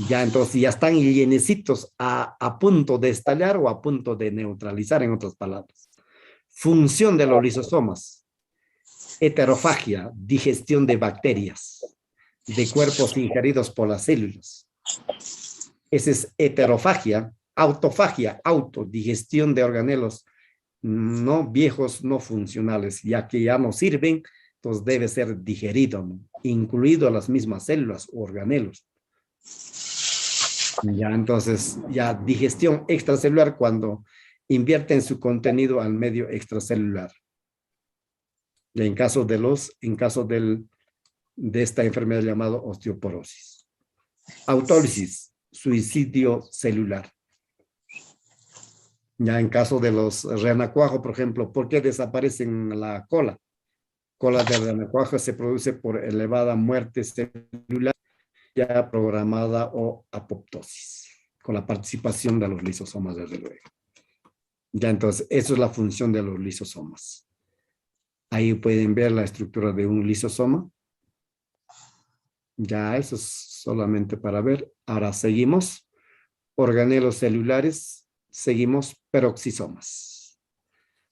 Ya entonces ya están llenecitos a punto de estallar o a punto de neutralizar, en otras palabras. Función de los lisosomas: heterofagia, digestión de bacterias, de cuerpos ingeridos por las células. Esa es heterofagia. Autofagia, autodigestión de organelos no viejos, no funcionales, ya que ya no sirven, entonces debe ser digerido, ¿no? Incluido las mismas células o organelos. Ya entonces, ya digestión extracelular cuando invierten su contenido al medio extracelular. Y en caso de esta enfermedad llamada osteoporosis. Autólisis, suicidio celular. Ya en caso de los renacuajos, por ejemplo, ¿por qué desaparecen la cola? Cola de renacuajo se produce por elevada muerte celular ya programada o apoptosis, con la participación de los lisosomas, desde luego. Ya entonces, eso es la función de los lisosomas. Ahí pueden ver la estructura de un lisosoma. Ya eso es solamente para ver. Ahora seguimos. Organelos celulares. Seguimos peroxisomas.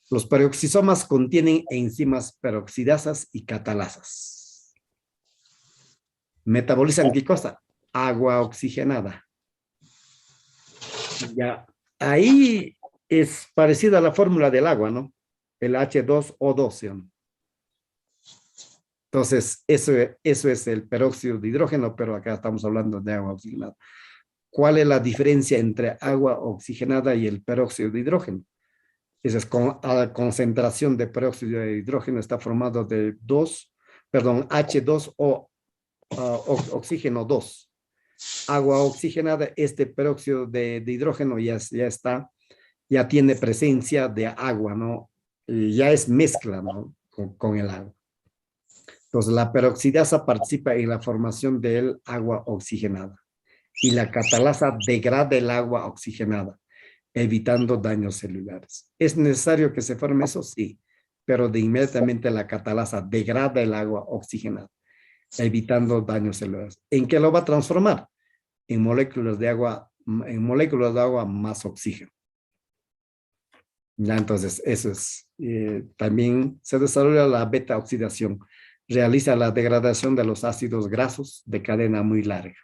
Los peroxisomas contienen enzimas peroxidasas y catalasas. Metabolizan ¿qué cosa? Agua oxigenada. Ya, ahí es parecida a la fórmula del agua, ¿no? El H2O2, ¿sí? Entonces, eso es el peróxido de hidrógeno, pero acá estamos hablando de agua oxigenada. ¿Cuál es la diferencia entre agua oxigenada y el peróxido de hidrógeno? Esa es a la concentración de peróxido de hidrógeno está formado de H2O, oxígeno 2. agua oxigenada, este peróxido de hidrógeno ya tiene presencia de agua, ¿no? Y ya es mezcla, ¿no? Con el agua. Entonces, la peroxidasa participa en la formación del agua oxigenada y la catalasa degrada el agua oxigenada, evitando daños celulares. ¿Es necesario que se forme eso? Sí, pero de inmediatamente la catalasa degrada el agua oxigenada, evitando daños celulares. ¿En qué lo va a transformar? En moléculas de agua más oxígeno. Ya, entonces, eso es. También se desarrolla la beta oxidación. Realiza la degradación de los ácidos grasos de cadena muy larga.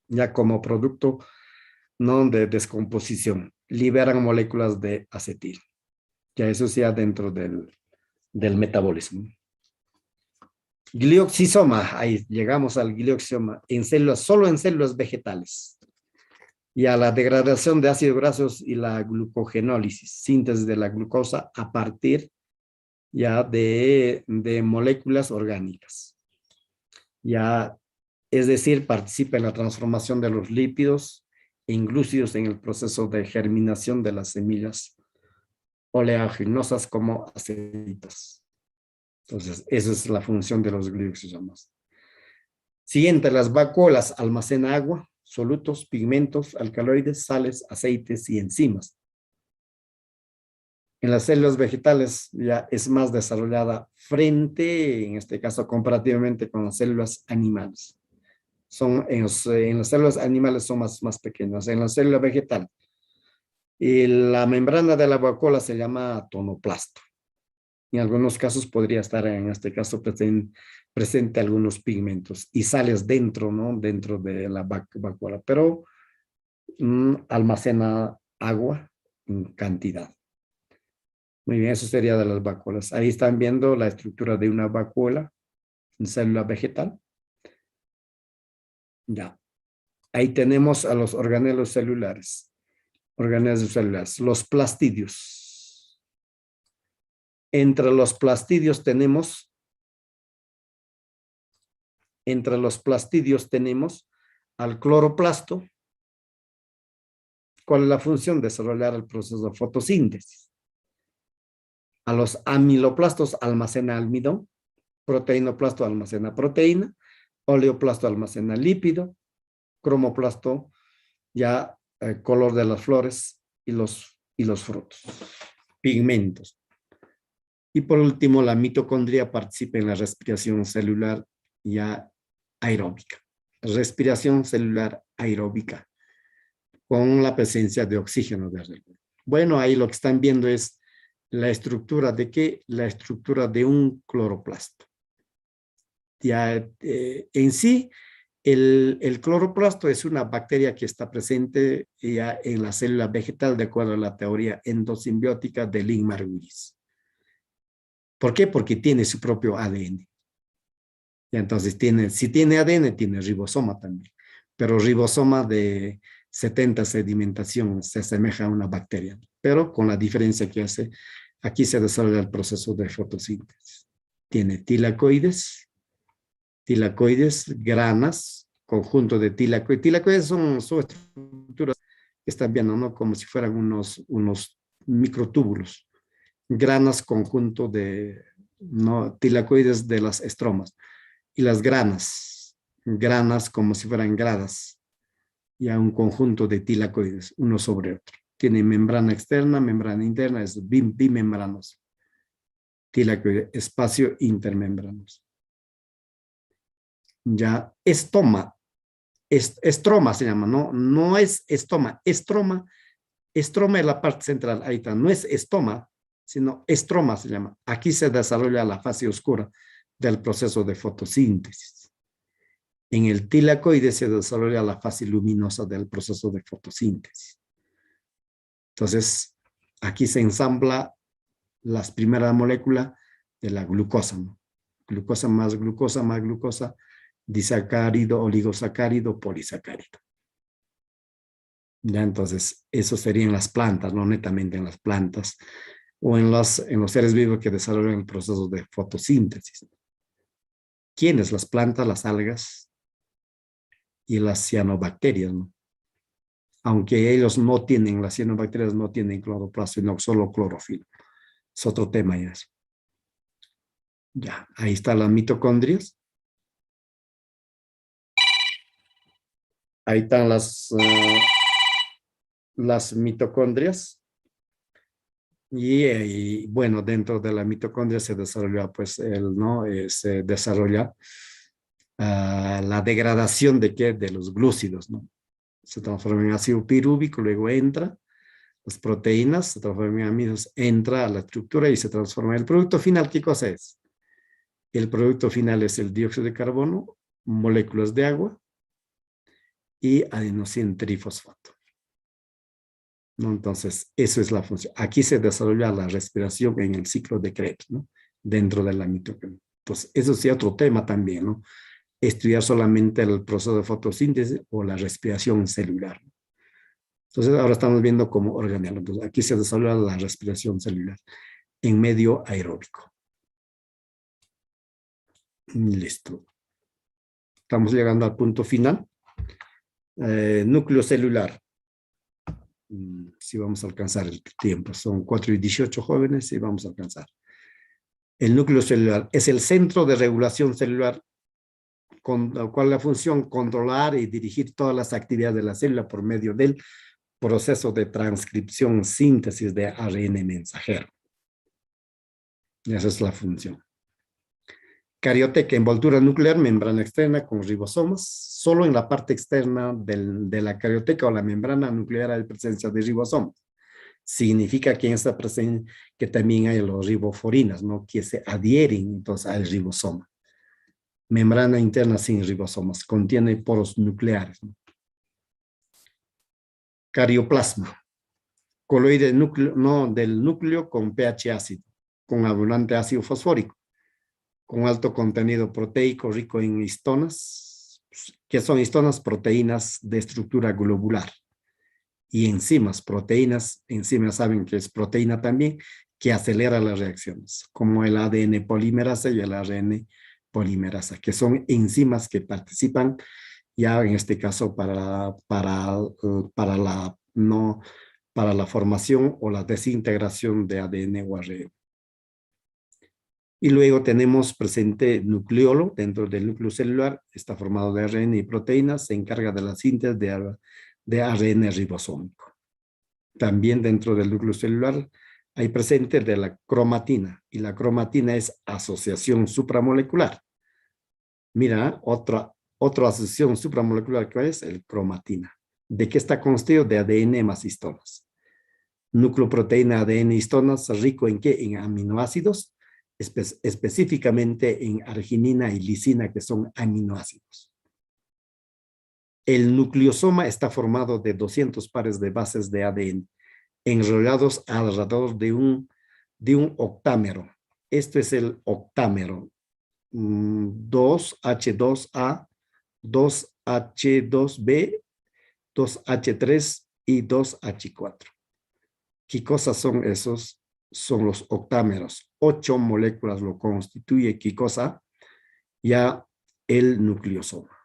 Ya como producto no de descomposición, liberan moléculas de acetil. Ya eso sea dentro del metabolismo. Glioxisoma, ahí llegamos al glioxisoma, solo en células vegetales. Y a la degradación de ácidos grasos y la glucogenólisis, síntesis de la glucosa a partir ya de moléculas orgánicas. Ya, es decir, participa en la transformación de los lípidos en glúcidos en el proceso de germinación de las semillas oleaginosas como aceitas. Entonces, esa es la función de los glioxisomas. Siguiente, las vacuolas almacenan agua, solutos, pigmentos, alcaloides, sales, aceites y enzimas. En las células vegetales ya es más desarrollada frente, en este caso, comparativamente con las células animales. En las células animales son más pequeñas. En la célula vegetal, la membrana de la vacuola se llama tonoplasto. En algunos casos podría estar, en este caso, presente algunos pigmentos y sales dentro, ¿no? Dentro de la vacuola, pero almacena agua en cantidad. Muy bien, eso sería de las vacuolas. Ahí están viendo la estructura de una vacuola en célula vegetal. Ya. Ahí tenemos a los organelos celulares. Organelos celulares. Los plastidios. Entre los plastidios tenemos al cloroplasto. ¿Cuál es la función? Desarrollar el proceso de fotosíntesis. A los amiloplastos almacena almidón, proteinoplasto almacena proteína, oleoplasto almacena lípido, cromoplasto ya color de las flores y los frutos, pigmentos. Y por último, la mitocondria participa en la respiración celular ya aeróbica. Respiración celular aeróbica con la presencia de oxígeno de alrededor. Bueno, ahí lo que están viendo es la estructura de ¿qué? La estructura de un cloroplasto. Ya en sí, el cloroplasto es una bacteria que está presente ya en la célula vegetal de acuerdo a la teoría endosimbiótica de Lynn Margulis. ¿Por qué? Porque tiene su propio ADN. Y entonces si tiene ADN, tiene ribosoma también. Pero ribosoma de 70 sedimentación se asemeja a una bacteria. Pero con la diferencia que aquí se desarrolla el proceso de fotosíntesis. Tiene tilacoides, granas, conjunto de tilacoides. Tilacoides son estructuras que están viendo, ¿no? Como si fueran unos microtúbulos. Granas, conjunto de tilacoides de las estromas. Y las granas como si fueran gradas. Ya un conjunto de tilacoides, uno sobre otro. Tiene membrana externa, membrana interna, es bimembranos. Tilacoides, espacio intermembranos. Ya, estroma se llama, no es estoma, estroma es la parte central, ahí está, no es estoma, sino estroma se llama. Aquí se desarrolla la fase oscura del proceso de fotosíntesis. En el tilacoide se desarrolla la fase luminosa del proceso de fotosíntesis. Entonces, aquí se ensambla las primeras moléculas de la glucosa, ¿no? Glucosa, disacárido, oligosacárido, polisacárido. Ya, entonces, eso sería en las plantas, no netamente en las plantas, o en los seres vivos que desarrollan el proceso de fotosíntesis. ¿Quiénes? Las plantas, las algas, y las cianobacterias, ¿no? Aunque ellos no tienen, las cianobacterias no tienen cloroplasto, sino solo clorofila. Es otro tema ya eso. Ya, ahí están las mitocondrias. Ahí están las mitocondrias. Y bueno, dentro de la mitocondria se desarrolla, pues, se desarrolla la degradación de ¿qué? De los glúcidos, ¿no? Se transforma en ácido pirúvico, luego entra las proteínas, se transforman en aminoácidos, entra a la estructura y se transforma. El producto final, ¿qué cosa es? El producto final es el dióxido de carbono, moléculas de agua y adenosín trifosfato, ¿no? Entonces, eso es la función. Aquí se desarrolla la respiración en el ciclo de Krebs, ¿no? Dentro de la mitocondria. Entonces, eso sí, otro tema también, ¿no? Estudiar solamente el proceso de fotosíntesis o la respiración celular. Entonces, ahora estamos viendo cómo organelo. Entonces, aquí se desarrolla la respiración celular en medio aeróbico. Listo. Estamos llegando al punto final. Núcleo celular. Si vamos a alcanzar el tiempo. Son 4:18 jóvenes y vamos a alcanzar. El núcleo celular es el centro de regulación celular con la cual la función controlar y dirigir todas las actividades de la célula por medio del proceso de transcripción, síntesis de ARN mensajero. Esa es la función. Carioteca, envoltura nuclear, membrana externa con ribosomas. Solo en la parte externa de la carioteca o la membrana nuclear hay presencia de ribosomas. Significa que en esta presencia que también hay los riboforinas, ¿no? Que se adhieren entonces al ribosoma. Membrana interna sin ribosomas, contiene poros nucleares, ¿no? Carioplasma, coloide núcleo, no, del núcleo con pH ácido, con abundante ácido fosfórico, con alto contenido proteico, rico en histonas, que son histonas, proteínas de estructura globular, y enzimas, proteínas, enzimas saben que es proteína también, que acelera las reacciones, como el ADN polimerasa y el ARN polimerasa, que son enzimas que participan ya en este caso para la formación o la desintegración de ADN o ARN. Y luego tenemos presente nucleolo dentro del núcleo celular, está formado de ARN y proteínas, se encarga de la síntesis de ARN ribosómico. También dentro del núcleo celular hay presente de la cromatina, y la cromatina es asociación supramolecular. Mira, otra asociación supramolecular que es el cromatina. ¿De qué está constituido? De ADN más histonas. Nucleoproteína ADN histonas, rico en ¿qué? En aminoácidos, específicamente en arginina y lisina, que son aminoácidos. El nucleosoma está formado de 200 pares de bases de ADN, enrollados alrededor de un octámero. Esto es el octámero. 2H2A, 2H2B, 2H3 y 2H4. ¿Qué cosas son esos? Son los octámeros. 8 moléculas lo constituye. ¿Qué cosa? Ya el nucleosoma.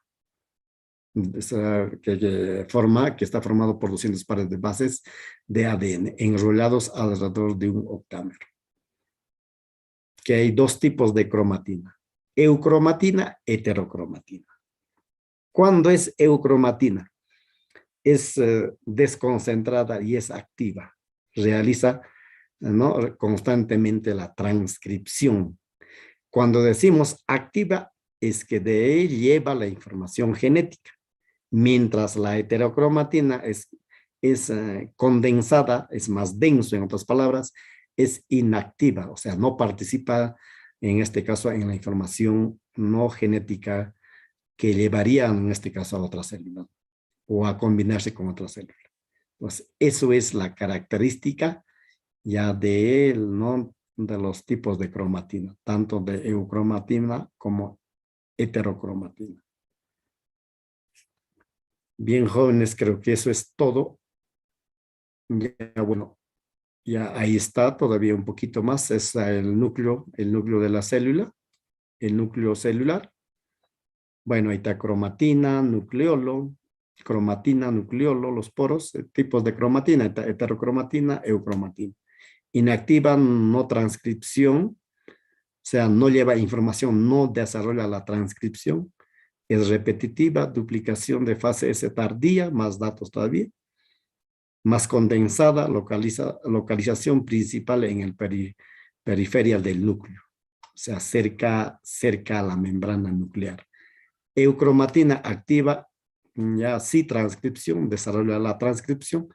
Que está formado por 200 pares de bases de ADN enrollados alrededor de un octámero. Que hay dos tipos de cromatina: eucromatina, heterocromatina. ¿Cuándo es eucromatina? Es desconcentrada y es activa. Realiza, ¿no?, constantemente la transcripción. Cuando decimos activa, es que de él lleva la información genética. Mientras la heterocromatina es condensada, es más denso, en otras palabras, es inactiva, o sea, no participa, en este caso, en la información no genética que llevaría, en este caso, a otra célula o a combinarse con otra célula. Pues eso es la característica ya ¿no?, de los tipos de cromatina, tanto de eucromatina como heterocromatina. Bien, jóvenes, creo que eso es todo. Ya, bueno, ya ahí está, todavía un poquito más, es el núcleo de la célula, el núcleo celular. Bueno, ahí está cromatina, nucleolo, los poros, tipos de cromatina, heterocromatina, eucromatina. Inactiva, no transcripción, o sea, no lleva información, no desarrolla la transcripción. Es repetitiva, duplicación de fase S tardía, más datos todavía. Más condensada, localización principal en el periférico del núcleo. O sea, cerca a la membrana nuclear. Eucromatina activa, ya sí transcripción, desarrolla la transcripción.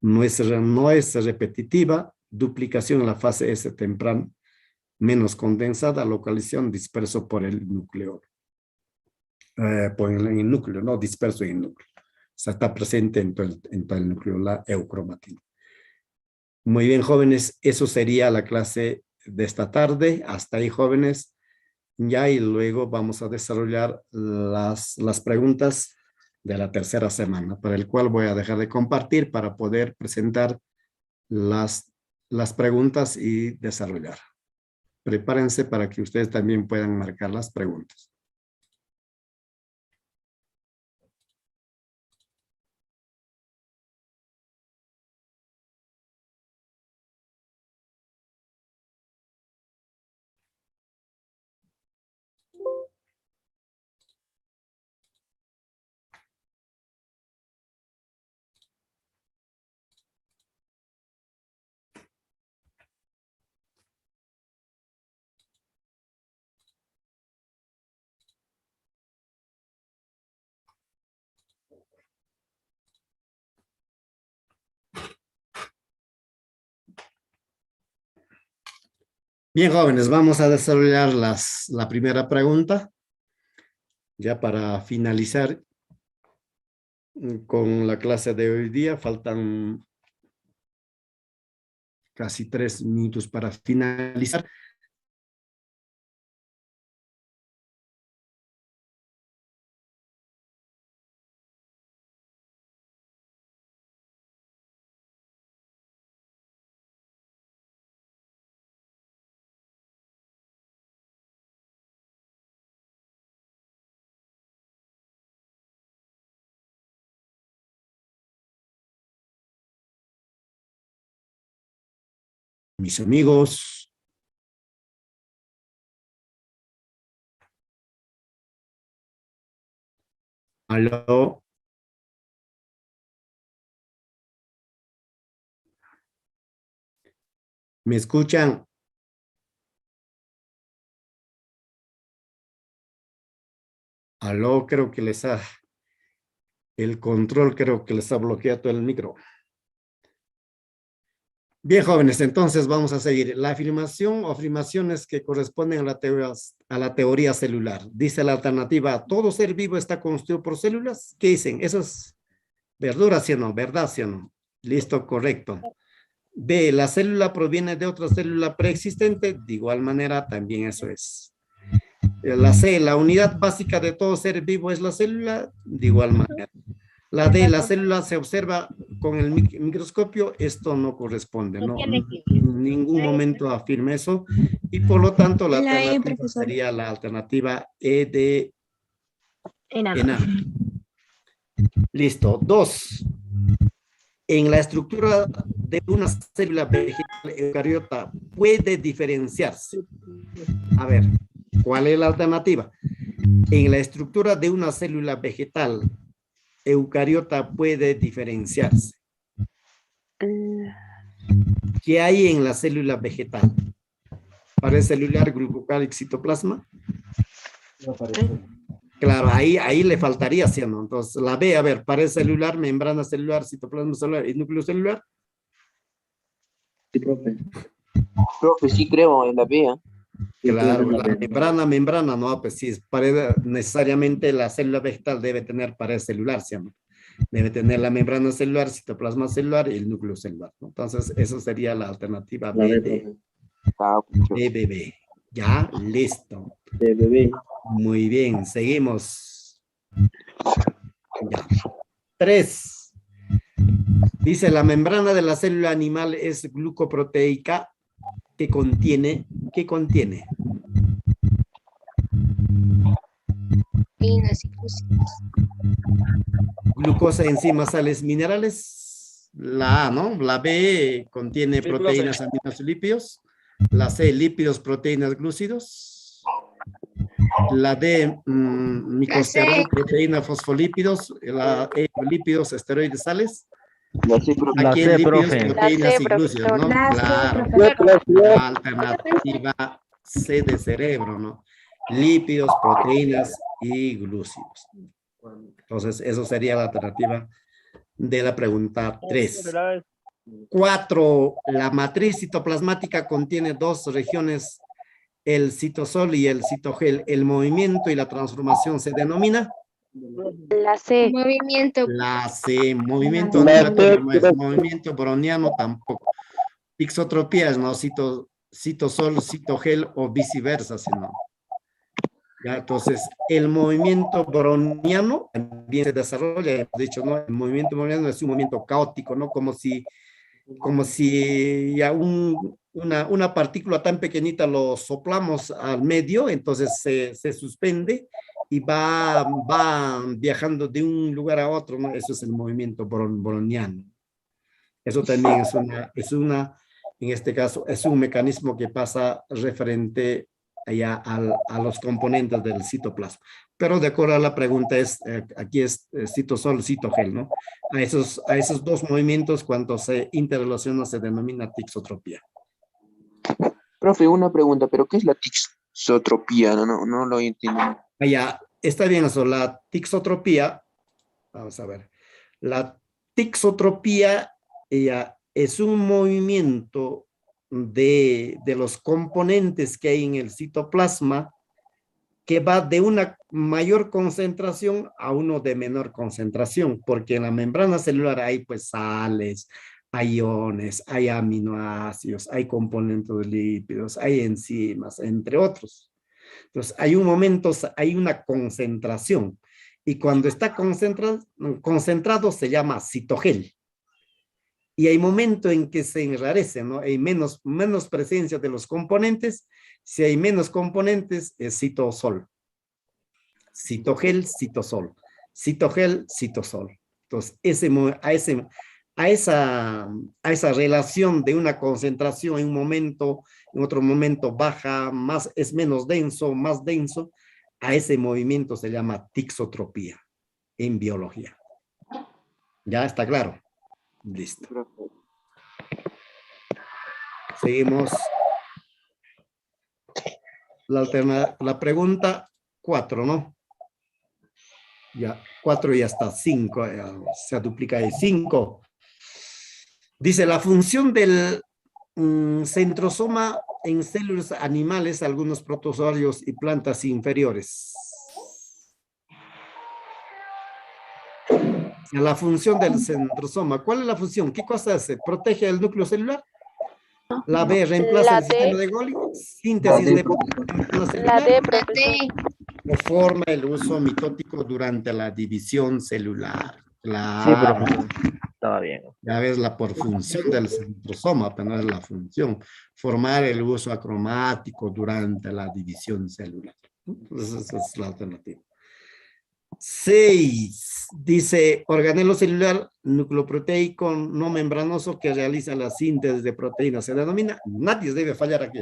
No es repetitiva, duplicación en la fase S temprana, menos condensada, localización disperso por el núcleo. Por el núcleo, no disperso en el núcleo. O sea, está presente en todo el núcleo, la eucromatina. Muy bien, jóvenes, eso sería la clase de esta tarde. Hasta ahí, jóvenes. Ya, y luego vamos a desarrollar las preguntas de la tercera semana, para el cual voy a dejar de compartir para poder presentar las preguntas y desarrollar. Prepárense para que ustedes también puedan marcar las preguntas. Bien, jóvenes, vamos a desarrollar la primera pregunta. Ya para finalizar con la clase de hoy día, faltan casi 3 minutos para finalizar. Mis amigos. Aló. ¿Me escuchan? Aló, creo que el control creo que les ha bloqueado el micro. Bien, jóvenes, entonces vamos a seguir. La afirmación o afirmaciones que corresponden a la teoría celular. Dice la alternativa, ¿todo ser vivo está constituido por células? ¿Qué dicen? ¿Eso es verdura, sí o no? ¿Verdad, sí o no? Listo, correcto. B, la célula proviene de otra célula preexistente. De igual manera, también eso es. La C, la unidad básica de todo ser vivo es la célula. De igual manera. La D, la célula se observa con el microscopio. Esto no corresponde, ¿no? En ningún momento afirma eso. Y por lo tanto, la alternativa sería la alternativa E de enano. Listo. 2. En la estructura de una célula vegetal eucariota puede diferenciarse. A ver, ¿cuál es la alternativa? En la estructura de una célula vegetal eucariota puede diferenciarse. ¿Qué hay en la célula vegetal? ¿Pared celular, glucocal y citoplasma? No aparece. Claro, ahí le faltaría, ¿sí o no? Entonces, la B, a ver, pared celular, membrana celular, citoplasma celular y núcleo celular. Sí, profe. Profe, sí creo en la B. Claro, la membrana, no, pues sí, es pared, necesariamente la célula vegetal debe tener pared celular, ¿sí o no? Debe tener la membrana celular, citoplasma celular y el núcleo celular, ¿no? Entonces, eso sería la alternativa B de BBB. Ya, listo. BBB. Muy bien, seguimos. Ya. 3. Dice, la membrana de la célula animal es glucoproteica que contiene, ¿qué contiene? proteínas y glúcidos. Glucosa, enzimas, sales, minerales. La A, ¿no? La B contiene Sí, proteínas, profe. aminos y lípidos. La C, lípidos, proteínas, glúcidos. La D, micosterol, proteína, fosfolípidos. La E, lípidos, esteroides, sales. La sé, profe. La Aquí C, en lípidos, profe. proteínas y glúcidos, ¿no? La C, Claro. profesor. La alternativa C de cerebro, ¿no? Lípidos, proteínas y glúcidos. Entonces, eso sería la alternativa de la pregunta 3. 4. La matriz citoplasmática contiene dos regiones, el citosol y el citogel. El movimiento y la transformación se denomina La C. Movimiento. la C. Movimiento La ondulatorio C, no es, profe. movimiento browniano tampoco. Ixotropía es, ¿no? Citosol, citogel o viceversa, sino. Ya, entonces, el movimiento browniano también se desarrolla, hemos dicho, ¿no? El movimiento browniano es un movimiento caótico, ¿no? Como si ya una partícula tan pequeñita lo soplamos al medio, entonces se suspende y va viajando de un lugar a otro, ¿no? Eso es el movimiento browniano. Eso también en este caso, es un mecanismo que pasa referente allá a los componentes del citoplasma. Pero de acuerdo a la pregunta aquí es citosol, citogel, ¿no? A esos dos movimientos, cuando se interrelacionan, se denomina tixotropía. Profe, una pregunta, ¿pero qué es la tixotropía? No lo entiendo. Allá, está bien eso, la tixotropía, vamos a ver, la tixotropía ella es un movimiento de los componentes que hay en el citoplasma que va de una mayor concentración a uno de menor concentración, porque en la membrana celular hay pues sales, hay iones, hay aminoácidos, hay componentes de lípidos, hay enzimas, entre otros. Entonces, hay un momento, hay una concentración, y cuando está concentrado se llama citogel. Y hay momento en que se enrarece, ¿no? Hay menos presencia de los componentes. Si hay menos componentes, es citosol. Citogel, citosol. Citogel, citosol. Entonces, a esa relación de una concentración en un momento, en otro momento baja, es menos denso, más denso, a ese movimiento se llama tixotropía en biología. ¿Ya está claro? Listo. Seguimos. La pregunta 4, ¿no? Ya, 4 y hasta 5. Se duplica de 5. Dice, la función del centrosoma en células animales, algunos protozoarios y plantas inferiores. La función del centrosoma. ¿Cuál es la función? ¿Qué cosa hace? ¿Protege el núcleo celular? La B, reemplaza el sistema de Golgi. Síntesis de proteína celular. La D, profesor. O forma el uso mitótico durante la división celular. Sí, Claro. profesor. Estaba bien. Ya ves la por función del centrosoma, pero no es la función. Formar el uso acromático durante la división celular. Entonces, esa es la alternativa. 6. Dice, organelo celular nucleoproteico no membranoso que realiza la síntesis de proteínas. Se denomina, nadie debe fallar aquí.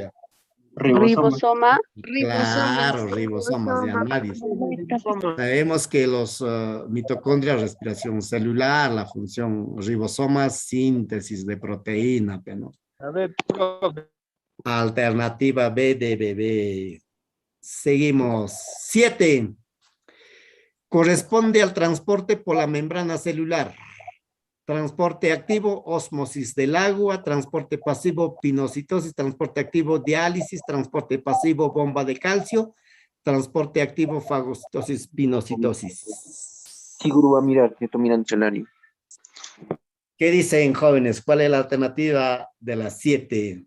Ribosoma. Claro, ribosomas, ya nadie. Sabemos que los mitocondrias, respiración celular, la función ribosomas, síntesis de proteína, pero A ver, profe. alternativa B de bebé. Seguimos. 7. Corresponde al transporte por la membrana celular. Transporte activo, ósmosis del agua, transporte pasivo, pinocitosis, transporte activo, diálisis, transporte pasivo, bomba de calcio, transporte activo, fagocitosis, pinocitosis. Seguro va a mirar, que está mirando el salario. ¿Qué dicen, jóvenes? ¿Cuál es la alternativa de las 7?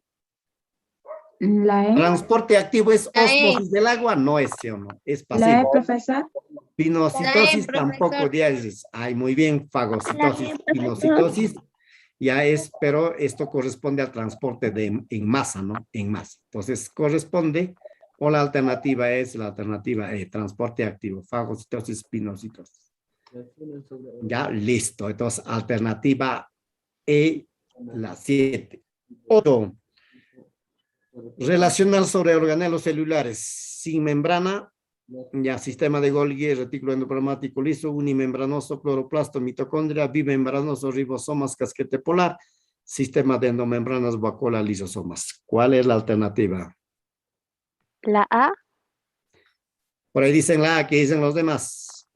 La E. Transporte activo es La E. ósmosis del agua, no es sí o no, es La E, pasivo. profesor. Pinocitosis La E, tampoco, profesor. diálisis. Ay, muy bien, fagocitosis, pinocitosis. Ya es, pero esto corresponde al transporte en masa, ¿no? En masa. Entonces, corresponde O la alternativa es la alternativa E, transporte activo, fagocitosis, espinocitosis. Ya, listo. Entonces, alternativa E, la 7. 8. Relacional sobre organelos celulares sin membrana, ya, sistema de Golgi, retículo endoplasmático liso, unimembranoso, cloroplasto, mitocondria, bimembranoso, ribosomas, casquete polar, sistema de endomembranas, vacuola, lisosomas. ¿Cuál es la alternativa? La A. Por ahí dicen la A, ¿qué dicen los demás?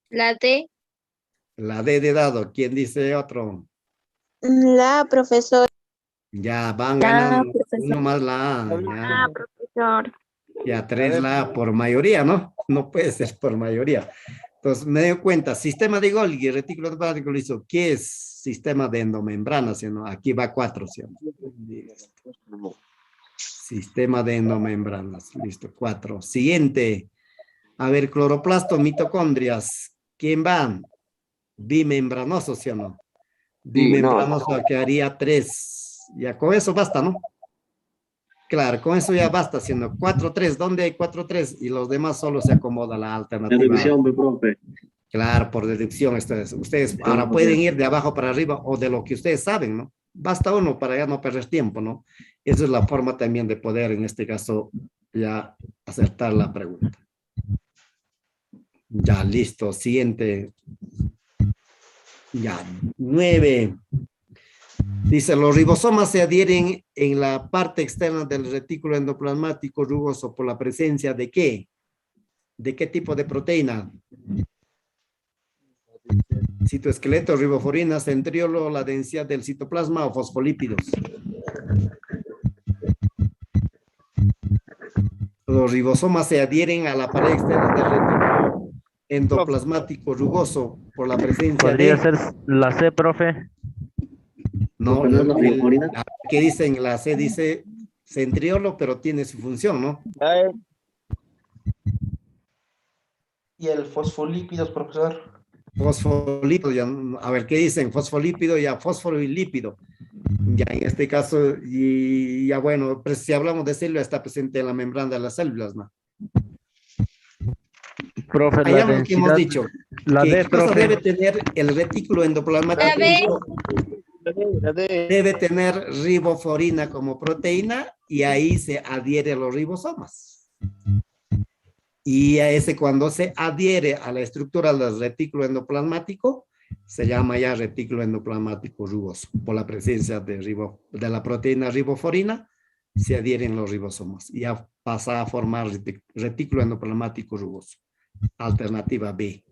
La D. La D de dado, ¿quién dice otro? La profesora. Ya van ganando uno más la A, ya. Profesor. Ya 3 la A por mayoría, ¿no? No puede ser por mayoría. Entonces, me doy cuenta, sistema de Golgi, retículo endoplasmático liso, ¿qué es sistema de endomembranas? ¿Sí, no? Aquí va 4, ¿sí? Sistema de endomembranas, listo, 4. Siguiente, a ver, cloroplasto, mitocondrias, ¿quién va? Bimembranoso, ¿sí o no? Bimembranoso quedaría 3. Ya con eso basta, ¿no? Claro, con eso ya basta, siendo 4-3. ¿Dónde hay 4-3? Y los demás solo se acomoda la alternativa. Deducción, profe. Claro, por deducción. Ustedes ahora pueden ir de abajo para arriba o de lo que ustedes saben, ¿no? Basta uno para ya no perder tiempo, ¿no? Esa es la forma también de poder, en este caso, ya acertar la pregunta. Ya, listo. Siguiente. Ya, 9. Dice, los ribosomas se adhieren en la parte externa del retículo endoplasmático rugoso por la presencia de ¿qué? ¿De qué tipo de proteína? Citoesqueleto, riboforina, centriolo, la densidad del citoplasma o fosfolípidos. Los ribosomas se adhieren a la pared externa del retículo endoplasmático rugoso por la presencia ¿Podría de... ser la C, profe? No, ¿qué dicen? La C dice centriolo, pero tiene su función, ¿no? ¿Y el fosfolípidos, profesor? Fosfolípido, ya, a ver, ¿qué dicen? Fosfolípido, ya, fósforo y lípido. Ya en este caso, y ya bueno, pues si hablamos de célula, está presente en la membrana de las células, ¿no? Profe, Allá la lo que hemos densidad, dicho, la que D, ¿qué cosa profe. debe tener el retículo endoplasmático? Debe tener riboforina como proteína y ahí se adhiere a los ribosomas. Y a ese cuando se adhiere a la estructura del retículo endoplasmático, se llama ya retículo endoplasmático rugoso. Por la presencia de la proteína riboforina, se adhieren los ribosomas. Y ya pasa a formar retículo endoplasmático rugoso. Alternativa B.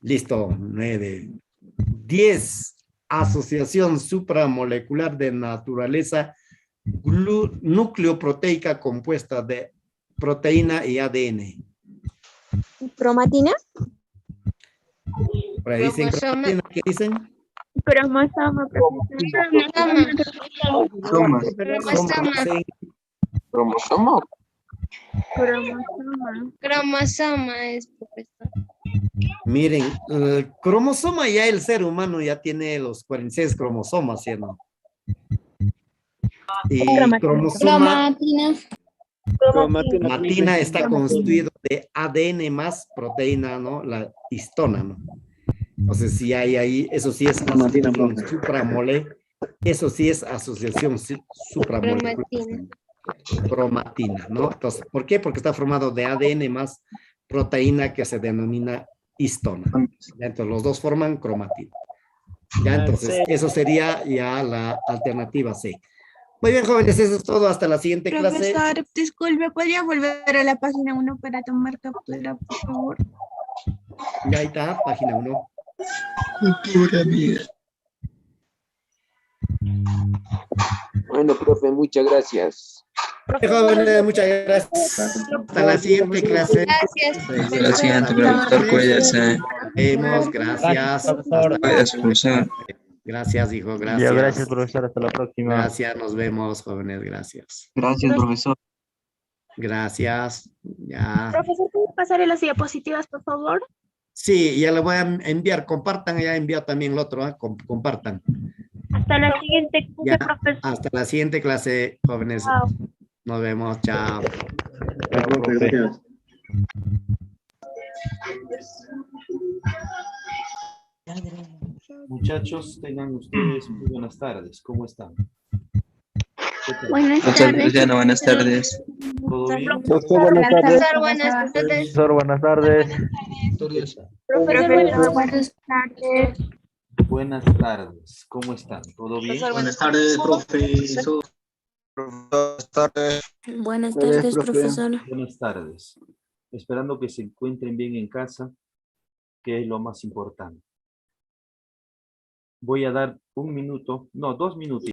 Listo, 9. 10. Asociación supramolecular de naturaleza nucleoproteica compuesta de proteína y ADN. Cromatina. Por ahí dicen proteína, ¿qué dicen? Cromosoma. ¿Cromosoma? Cromosoma es, profesor. Miren, el cromosoma ya el ser humano ya tiene los 46 cromosomas, ¿sí o no? Y cromosoma cromatina está constituido de ADN más proteína, ¿no? La histona, ¿no? Entonces, si hay ahí, eso sí es asociación supramolecular, eso sí es asociación supramolecular. Cromatina, ¿no? Entonces, ¿por qué? Porque está formado de ADN más proteína que se denomina histona. Ya, entonces, los dos forman cromatina. Ya, entonces, eso sería ya la alternativa C. Muy bien, jóvenes, eso es todo. Hasta la siguiente clase. Profesor, disculpe, ¿podría volver a la página 1 para tomar captura, por favor? Ya ahí está, página 1. Bueno, profe, muchas gracias. Jóvenes, muchas gracias. Hasta la siguiente clase. Gracias. Hasta la siguiente, profesor, cuídese. Vemos, gracias. Cuídese, profesor. Gracias, hijo, Ya, gracias. gracias, profesor. Hasta la próxima. Gracias, nos vemos, jóvenes, gracias. Gracias, profesor. Gracias, ya. Profesor, ¿puede pasarle las diapositivas, por favor? Sí, ya le voy a enviar, compartan, ya enviar también el otro, ¿eh? Compartan. Hasta la siguiente Ya, clase, profesor. hasta la siguiente clase, jóvenes. Chao. Nos vemos, chao. Chao, profe. Muchachos, tengan ustedes muy buenas tardes. ¿Cómo están? ¿Qué tal? Buenas Muchas tardes. gracias, buenas tardes. ¿Todo bien? Buenas tardes. Profesor, buenas tardes. Profesor, buenas tardes. Profesor, buenas tardes. Buenas tardes. ¿Cómo están? ¿Todo bien? Buenas tardes, profesor. Buenas tardes, profesor. Buenas tardes. Esperando que se encuentren bien en casa, que es lo más importante. Voy a dar 1 minuto, no, 2 minutos.